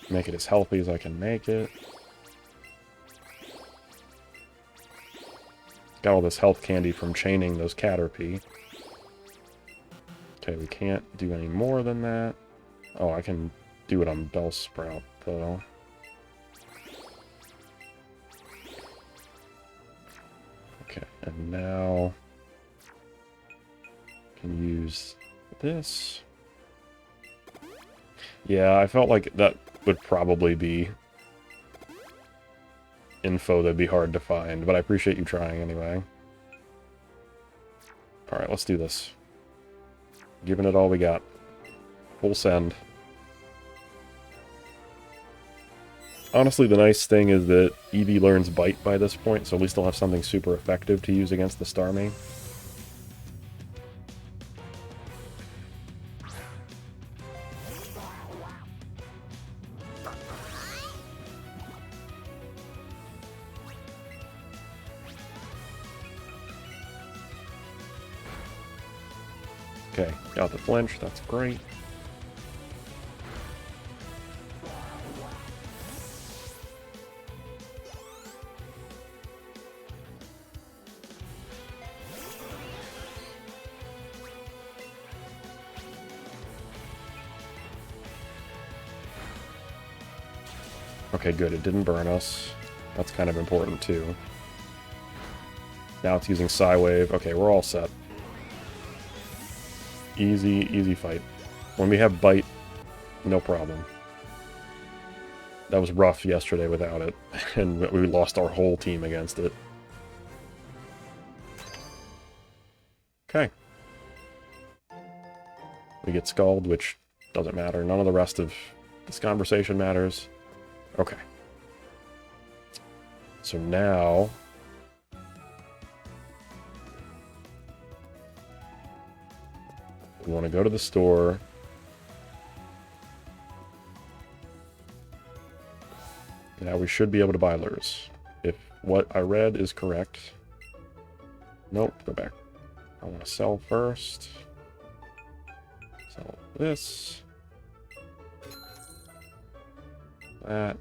Make it as healthy as I can make it. Got all this health candy from chaining those Caterpie. Okay, we can't do any more than that. Oh, I can do it on Bellsprout, though. And now can use this. Yeah, I felt like that would probably be info that'd be hard to find, but I appreciate you trying anyway. Alright, let's do this. Giving it all we got. Full send. Honestly, the nice thing is that Eevee learns Bite by this point, so at least I'll have something super effective to use against the Starmie. Okay, got the flinch, that's great. Okay, good, it didn't burn us. That's kind of important too. Now it's using Psywave. Okay, we're all set. Easy, easy fight. When we have Bite, no problem. That was rough yesterday without it, and we lost our whole team against it. Okay. We get Scald, which doesn't matter. None of the rest of this conversation matters. Okay. So now... we want to go to the store. Now we should be able to buy lures. If what I read is correct. Nope, go back. I want to sell first. Sell this. That.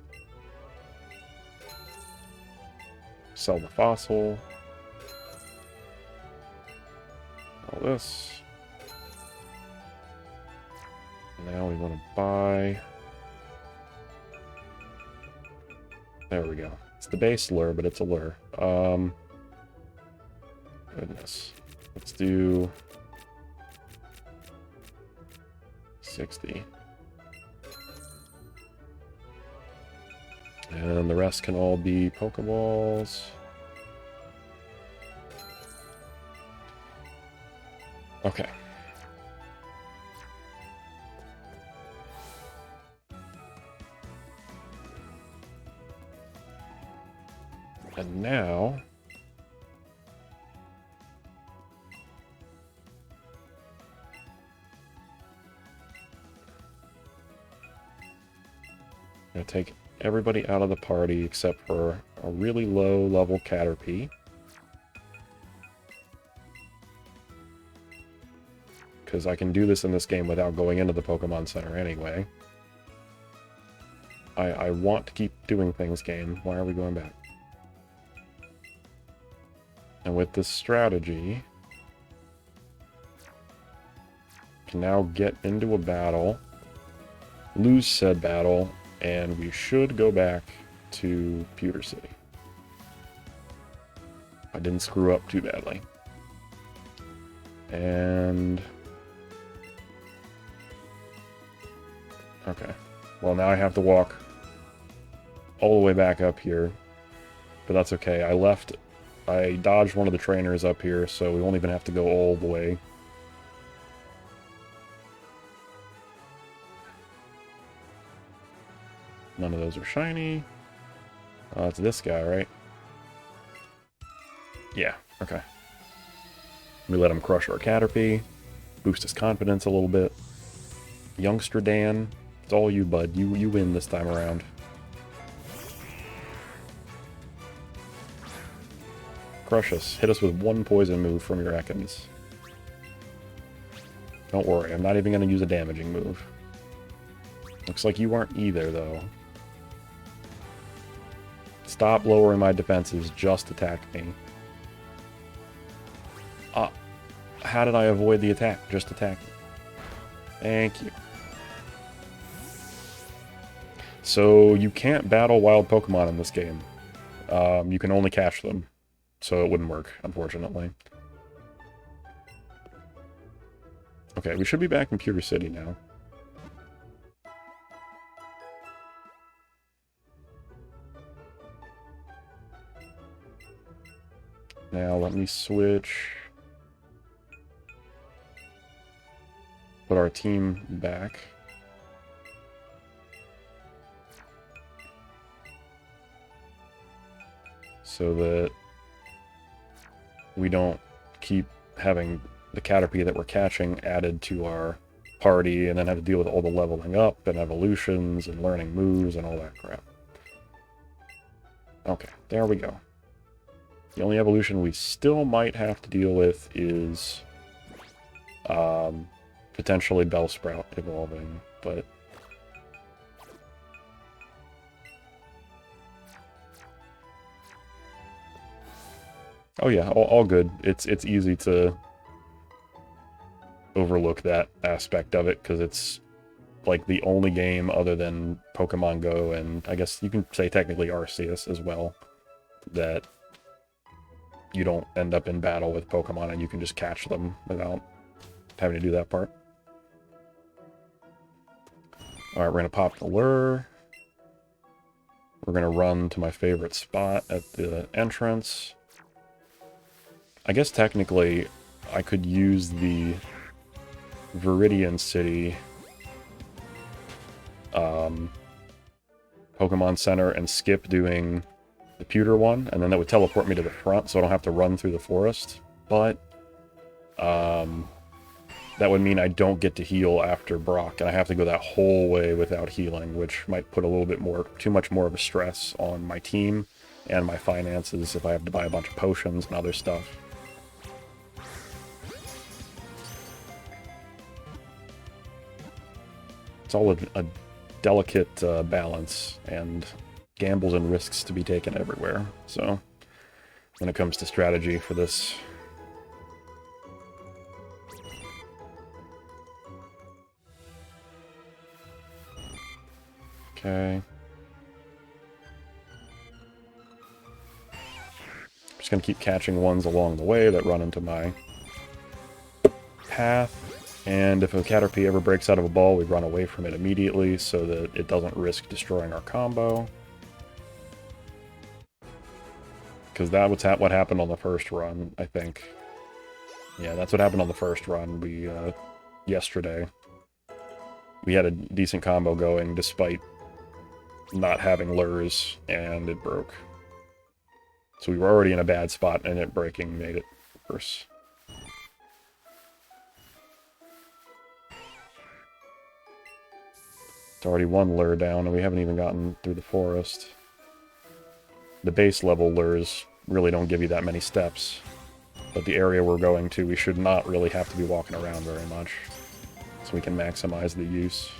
Sell the fossil. Sell this. Now we want to buy... there we go. It's the base lure, but it's a lure. Goodness. Let's do... 60. And the rest can all be Pokeballs. Okay. And now... I'm going to take everybody out of the party except for a really low level Caterpie. Because I can do this in this game without going into the Pokemon Center anyway. I want to keep doing things, game. Why are we going back? And with this strategy, can now get into a battle, lose said battle, and we should go back to Pewter City. I didn't screw up too badly. And... okay. Well, now I have to walk all the way back up here. But that's okay. I dodged one of the trainers up here, so we won't even have to go all the way. None of those are shiny. It's this guy, right? Yeah, okay. We let him crush our Caterpie, boost his confidence a little bit. Youngster Dan, it's all you, bud. You win this time around. Crush us. Hit us with one poison move from your Ekans. Don't worry, I'm not even going to use a damaging move. Looks like you aren't either, though. Stop lowering my defenses, just attack me. How did I avoid the attack? Just attack me. Thank you. So, you can't battle wild Pokemon in this game. You can only catch them. so it wouldn't work, unfortunately. Okay, we should be back in Pewter City now. Now let me switch. Put our team back. So that we don't keep having the Caterpie that we're catching added to our party and then have to deal with all the leveling up and evolutions and learning moves and all that crap. Okay, there we go. The only evolution we still might have to deal with is potentially Bellsprout evolving, but oh yeah, all good. It's easy to overlook that aspect of it because it's like the only game other than Pokemon Go and I guess you can say technically Arceus as well that you don't end up in battle with Pokemon and you can just catch them without having to do that part. Alright, we're going to pop the lure. We're going to run to my favorite spot at the entrance. I guess technically I could use the Viridian City Pokemon Center and skip doing the pewter one, and then that would teleport me to the front so I don't have to run through the forest. But that would mean I don't get to heal after Brock, and I have to go that whole way without healing, which might put a little bit more, too much more of a stress on my team and my finances if I have to buy a bunch of potions and other stuff. It's all a delicate balance and gambles and risks to be taken everywhere. So when it comes to strategy for this. Okay. Just gonna keep catching ones along the way that run into my path. And if a Caterpie ever breaks out of a ball, we run away from it immediately so that it doesn't risk destroying our combo. Because that was what happened on the first run, I think. Yeah, that's what happened on the first run. We, yesterday. We had a decent combo going despite not having lures, and it broke. So we were already in a bad spot, and it breaking made it worse. It's already one lure down, and we haven't even gotten through the forest. The base level lures really don't give you that many steps. But the area we're going to, we should not really have to be walking around very much. So we can maximize the use.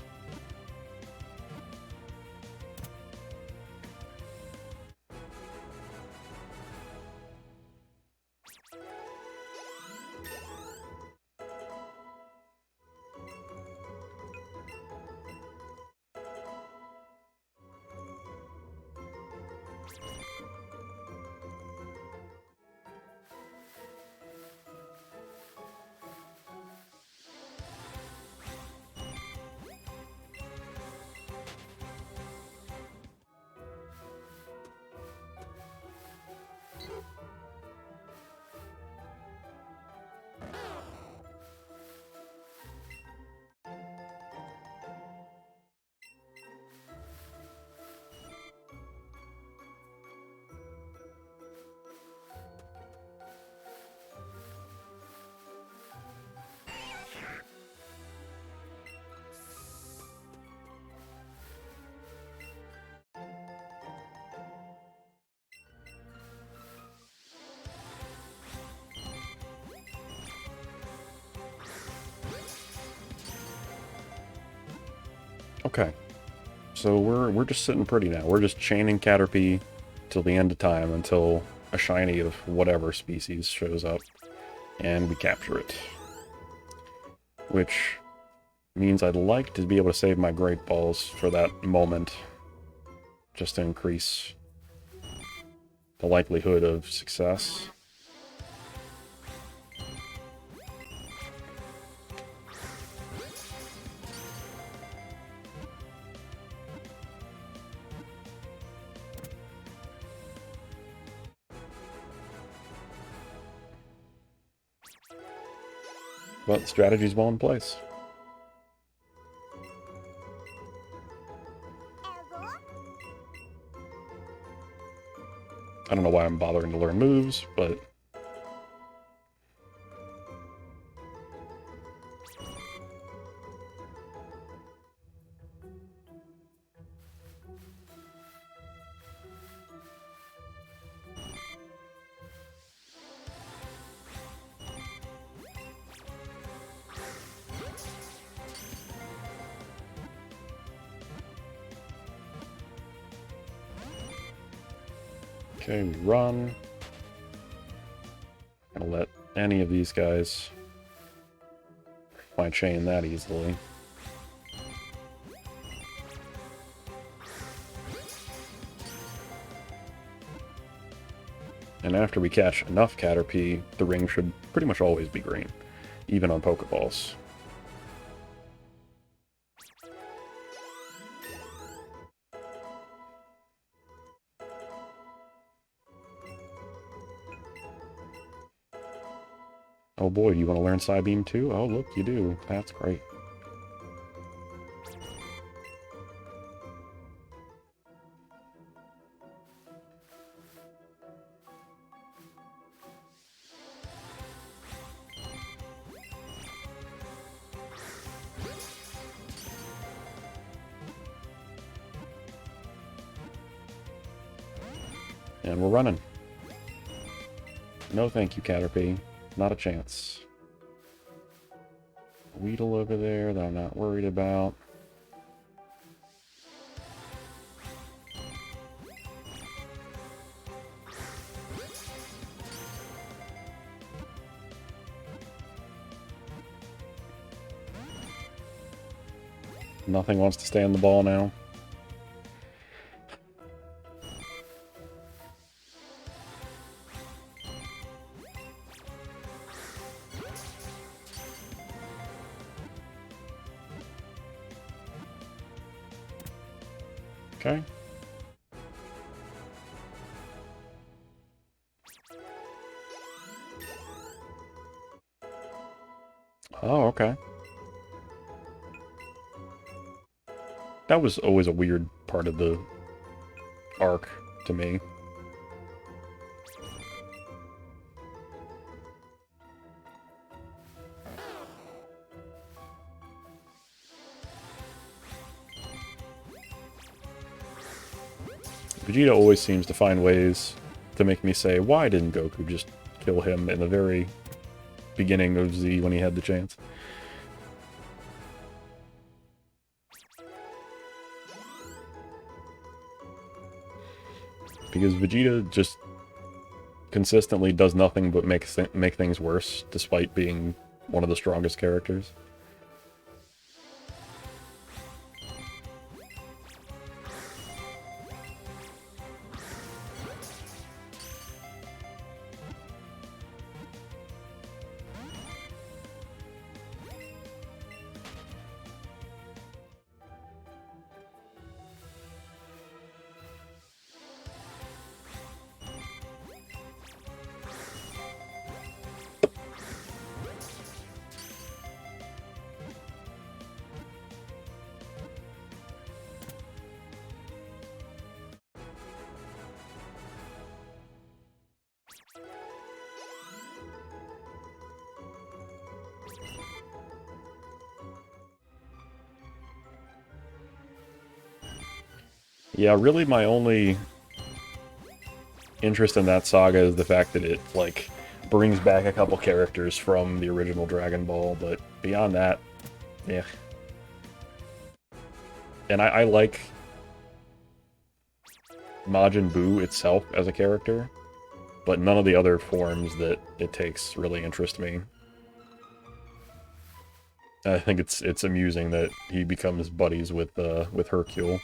Okay, so we're just sitting pretty now. We're just chaining Caterpie till the end of time, until a shiny of whatever species shows up, and we capture it. Which means I'd like to be able to save my Great Balls for that moment, just to increase the likelihood of success. But strategy's well in place. I don't know why I'm bothering to learn moves, but... Okay, we run. Gonna let any of these guys my chain that easily. And after we catch enough Caterpie, the ring should pretty much always be green, even on Pokeballs. Oh boy, do you want to learn Psybeam too? Oh look, you do. That's great. And we're running. No thank you, Caterpie. Not a chance. Weedle over there that I'm not worried about. Nothing wants to stay on the ball now. Okay. Oh, okay. That was always a weird part of the arc to me. Vegeta always seems to find ways to make me say, why didn't Goku just kill him in the very beginning of Z when he had the chance? Because Vegeta just consistently does nothing but make things worse, despite being one of the strongest characters. Yeah, really my only interest in that saga is the fact that it, like, brings back a couple characters from the original Dragon Ball, but beyond that, yeah. And I like Majin Buu itself as a character, but none of the other forms that it takes really interest me. I think it's amusing that he becomes buddies with Hercule.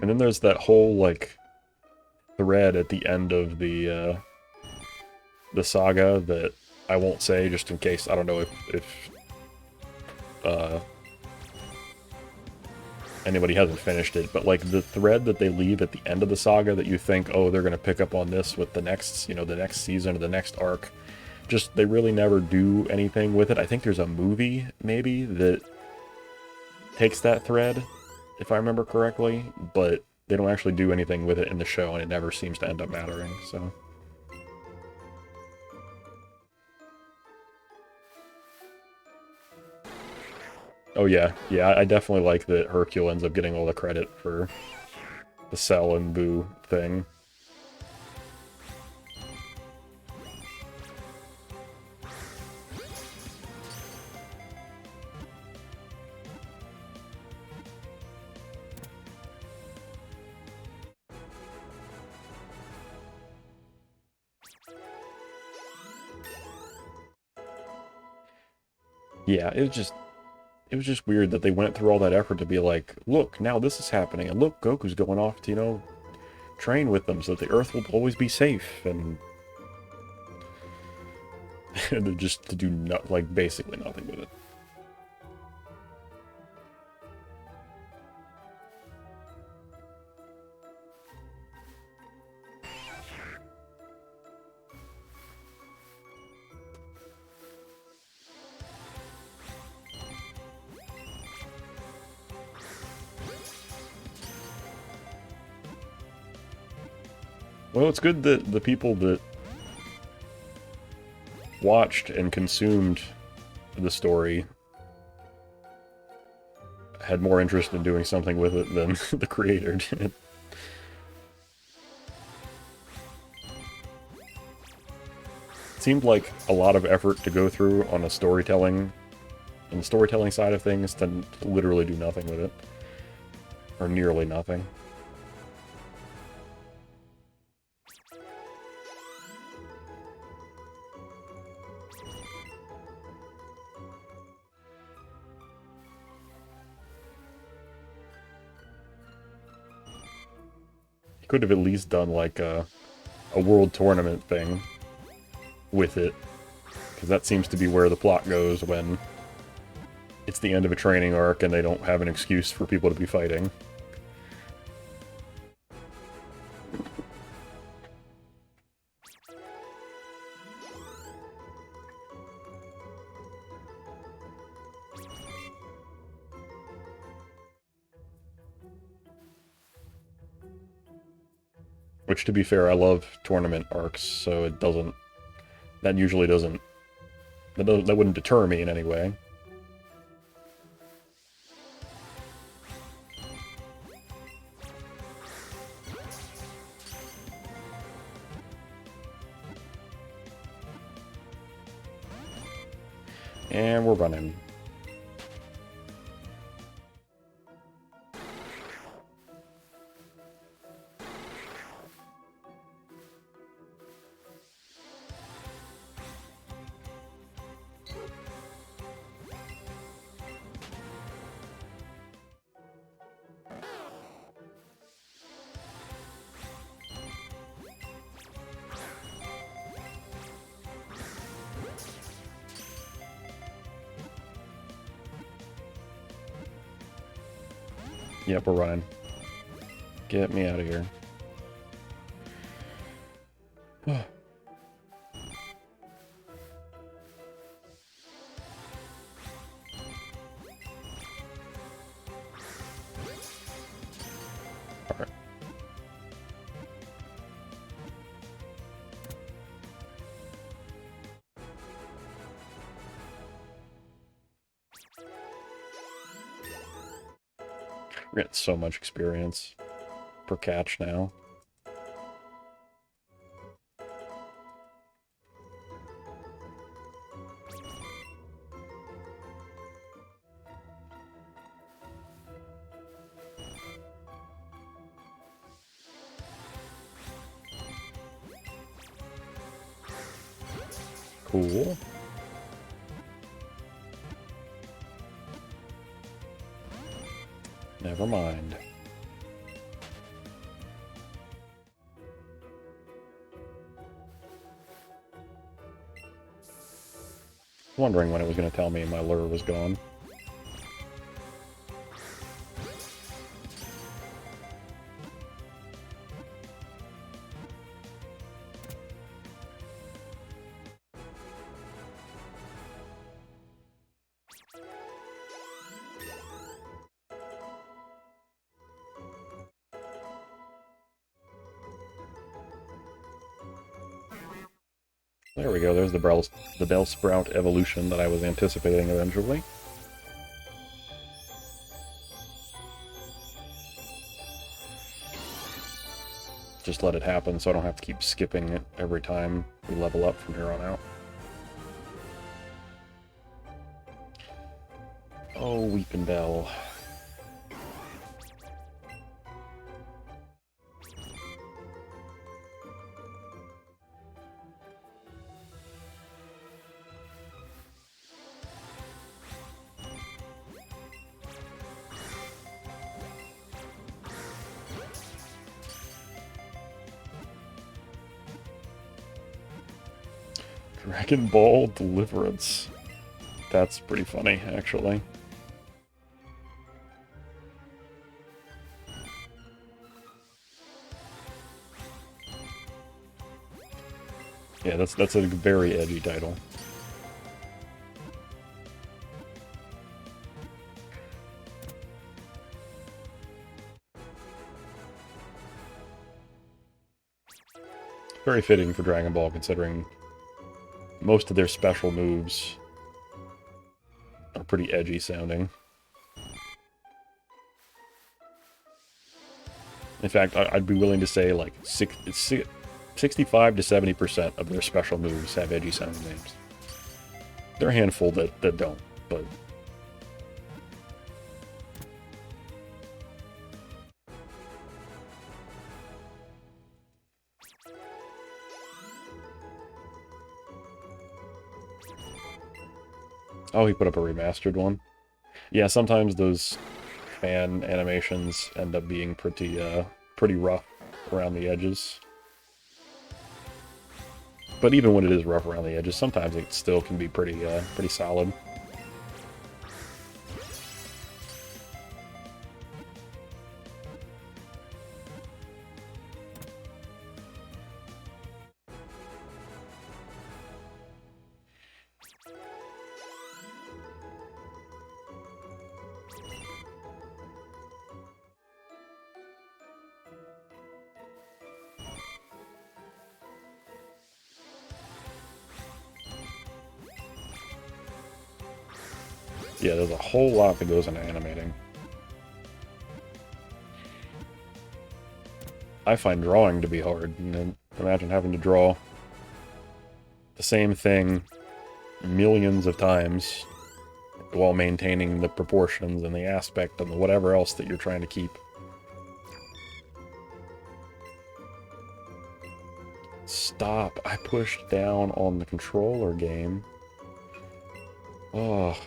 And then there's that whole, like, thread at the end of the saga that I won't say, just in case. I don't know if anybody hasn't finished it, but, like, the thread that they leave at the end of the saga that you think, oh, they're gonna pick up on this with the next, you know, the next season or the next arc, just, they really never do anything with it. I think there's a movie, maybe, that takes that thread, if I remember correctly, but they don't actually do anything with it in the show, and it never seems to end up mattering, so... Oh yeah, yeah, I definitely like that Hercule ends up getting all the credit for the Cell and Boo thing. Yeah, it was just weird that they went through all that effort to be like, look, now this is happening, and look, Goku's going off to, you know, train with them so that the Earth will always be safe, and just to do like basically nothing with it. Well, it's good that the people that watched and consumed the story had more interest in doing something with it than the creator did. It seemed like a lot of effort to go through on the storytelling side of things to literally do nothing with it. Or nearly nothing. Could have at least done like a world tournament thing with it, because that seems to be where the plot goes when it's the end of a training arc and they don't have an excuse for people to be fighting. Which, to be fair, I love tournament arcs, so it doesn't... That usually doesn't... That wouldn't deter me in any way. And we're running. Yep, we're running. Get me out of here. Alright. We're getting so much experience per catch now. Cool. Never mind. Wondering when it was going to tell me my lure was gone. There we go, there's the Bellsprout evolution that I was anticipating eventually. Just let it happen so I don't have to keep skipping it every time we level up from here on out. Oh, Weepin' Bell. Dragon Ball Deliverance. That's pretty funny, actually. Yeah, that's a very edgy title. Very fitting for Dragon Ball, considering most of their special moves are pretty edgy sounding. In fact, I'd be willing to say like 65 to 70% of their special moves have edgy sounding names. There are a handful that don't, but... Oh, he put up a remastered one? Yeah, sometimes those fan animations end up being pretty rough around the edges. But even when it is rough around the edges, sometimes it still can be pretty solid. Yeah, there's a whole lot that goes into animating. I find drawing to be hard, and imagine having to draw the same thing millions of times while maintaining the proportions and the aspect and the whatever else that you're trying to keep. Stop. I pushed down on the controller game. Oh.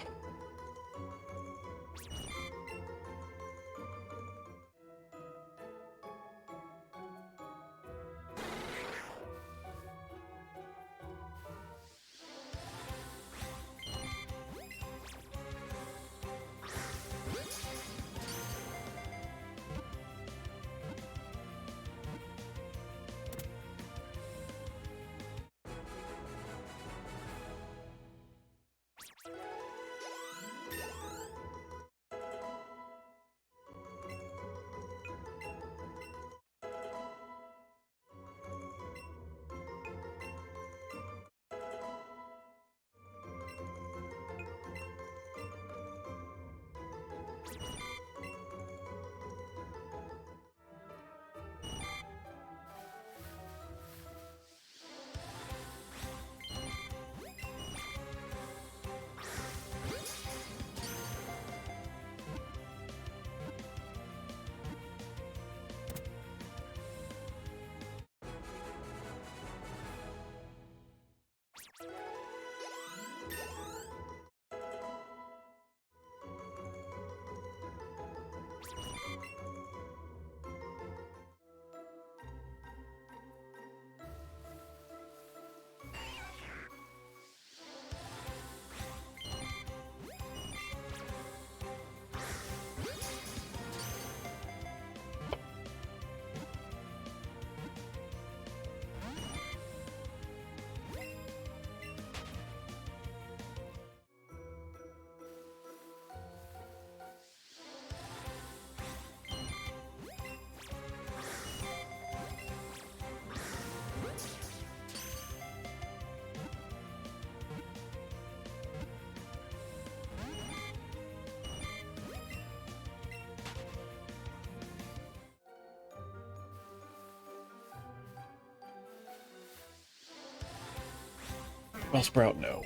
Bellsprout, no.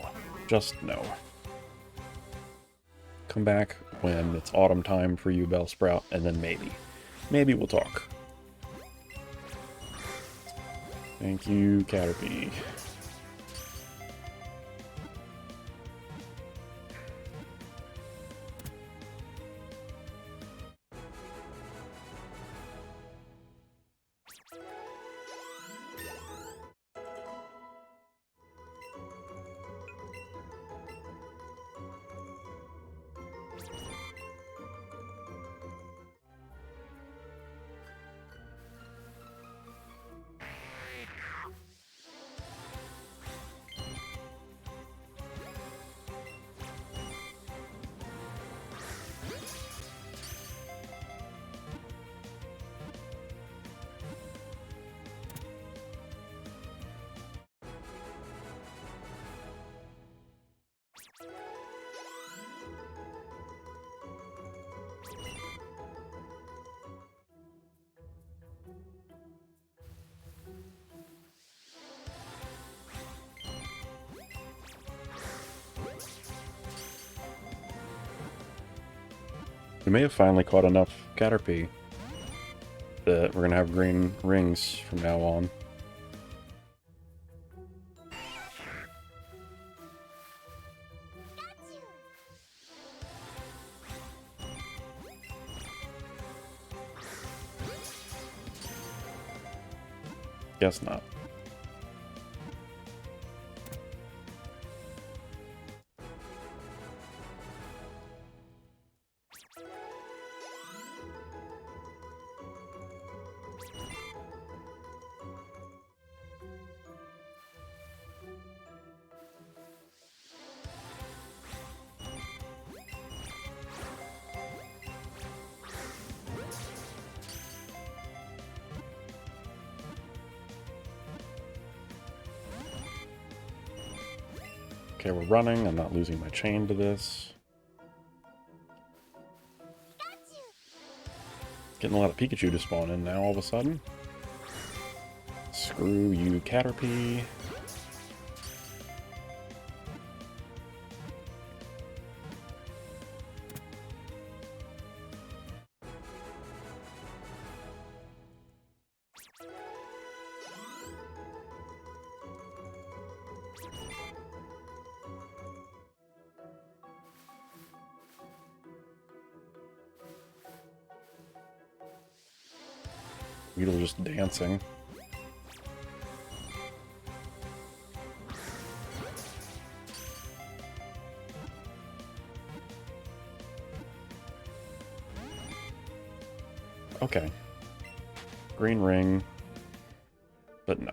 Just no. Come back when it's autumn time for you, Bellsprout, and then maybe. Maybe we'll talk. Thank you, Caterpie. We may have finally caught enough Caterpie that we're gonna have green rings from now on. Guess not. Okay, we're running. I'm not losing my chain to this. Getting a lot of Pikachu to spawn in now all of a sudden. Screw you, Caterpie. Weedle just dancing. Okay. Green ring. But no.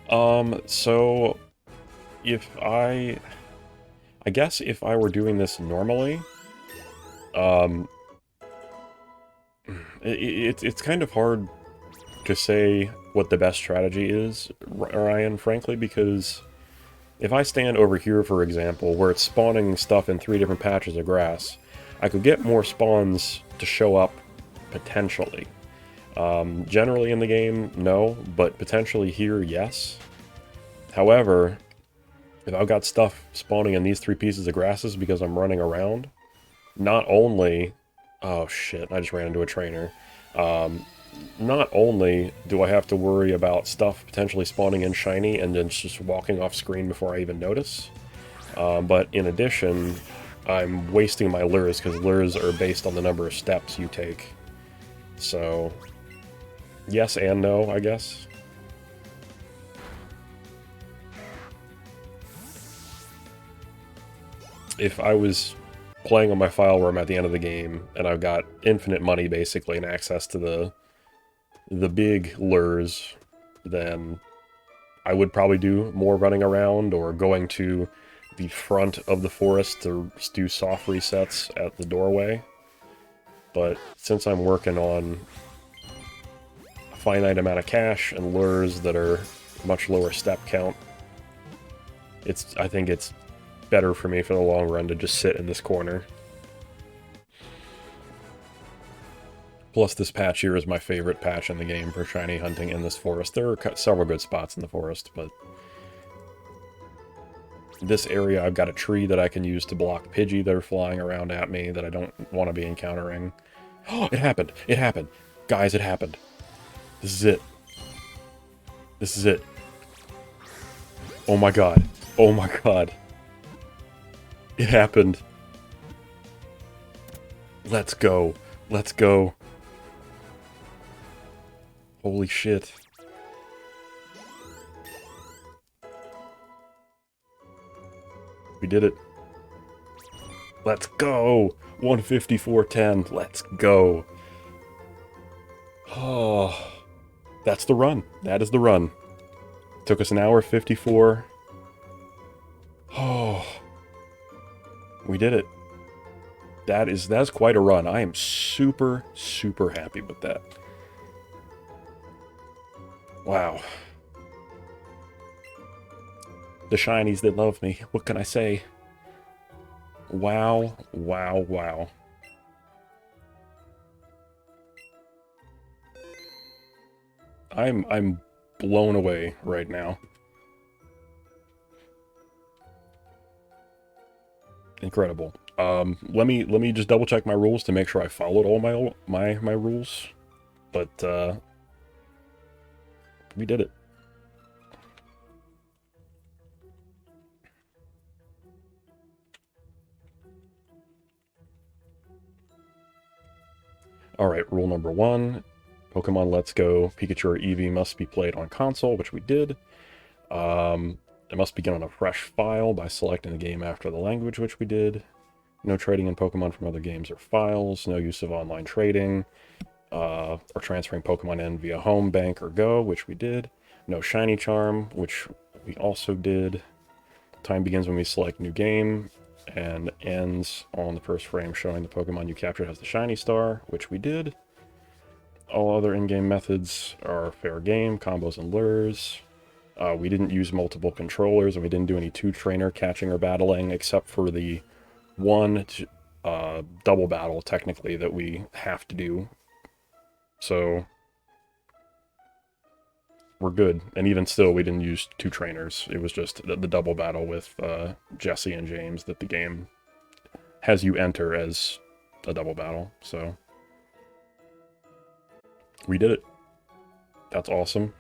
So if I guess if I were doing this normally, um, it's kind of hard to say what the best strategy is, Ryan, frankly, because if I stand over here, for example, where it's spawning stuff in 3 different patches of grass, I could get more spawns to show up potentially. Generally in the game, no, but potentially here, yes. However, if I've got stuff spawning in these 3 pieces of grasses because I'm running around, not only... Oh shit, I just ran into a trainer. Not only do I have to worry about stuff potentially spawning in shiny and then just walking off screen before I even notice, but in addition, I'm wasting my lures because lures are based on the number of steps you take. So, yes and no, I guess. If I was playing on my file where I'm at the end of the game and I've got infinite money basically and access to the big lures, then I would probably do more running around or going to the front of the forest to do soft resets at the doorway. But since I'm working on a finite amount of cash and lures that are much lower step count, I think it's better for me for the long run to just sit in this corner. Plus, this patch here is my favorite patch in the game for shiny hunting in this forest. There are several good spots in the forest, but this area I've got a tree that I can use to block Pidgey that are flying around at me that I don't want to be encountering. Oh, it happened! It happened! Guys, it happened! This is it. This is it. Oh my god. Oh my god. It happened. Let's go. Let's go. Holy shit. We did it. Let's go! 154.10. Let's go. Oh. That's the run. That is the run. Took us an hour 54. Oh. We did it. That's quite a run. I am super, super happy with that. Wow. The shinies, they love me. What can I say? Wow, wow, wow. I'm blown away right now. Incredible. Let me just double check my rules to make sure I followed all my rules. But we did it. Alright, rule number 1. Pokemon Let's Go, Pikachu or Eevee must be played on console, which we did. It must begin on a fresh file by selecting the game after the language, which we did. No trading in Pokemon from other games or files. No use of online trading. Or transferring Pokemon in via Home, Bank, or Go, which we did. No Shiny Charm, which we also did. Time begins when we select new game, and ends on the first frame showing the Pokemon you captured has the Shiny Star, which we did. All other in-game methods are fair game, combos and lures. We didn't use multiple controllers, and we didn't do any 2-trainer catching or battling, except for the 1 double battle, technically, that we have to do. So we're good. And even still, we didn't use 2 trainers. It was just the double battle with Jesse and James that the game has you enter as a double battle. So we did it. That's awesome.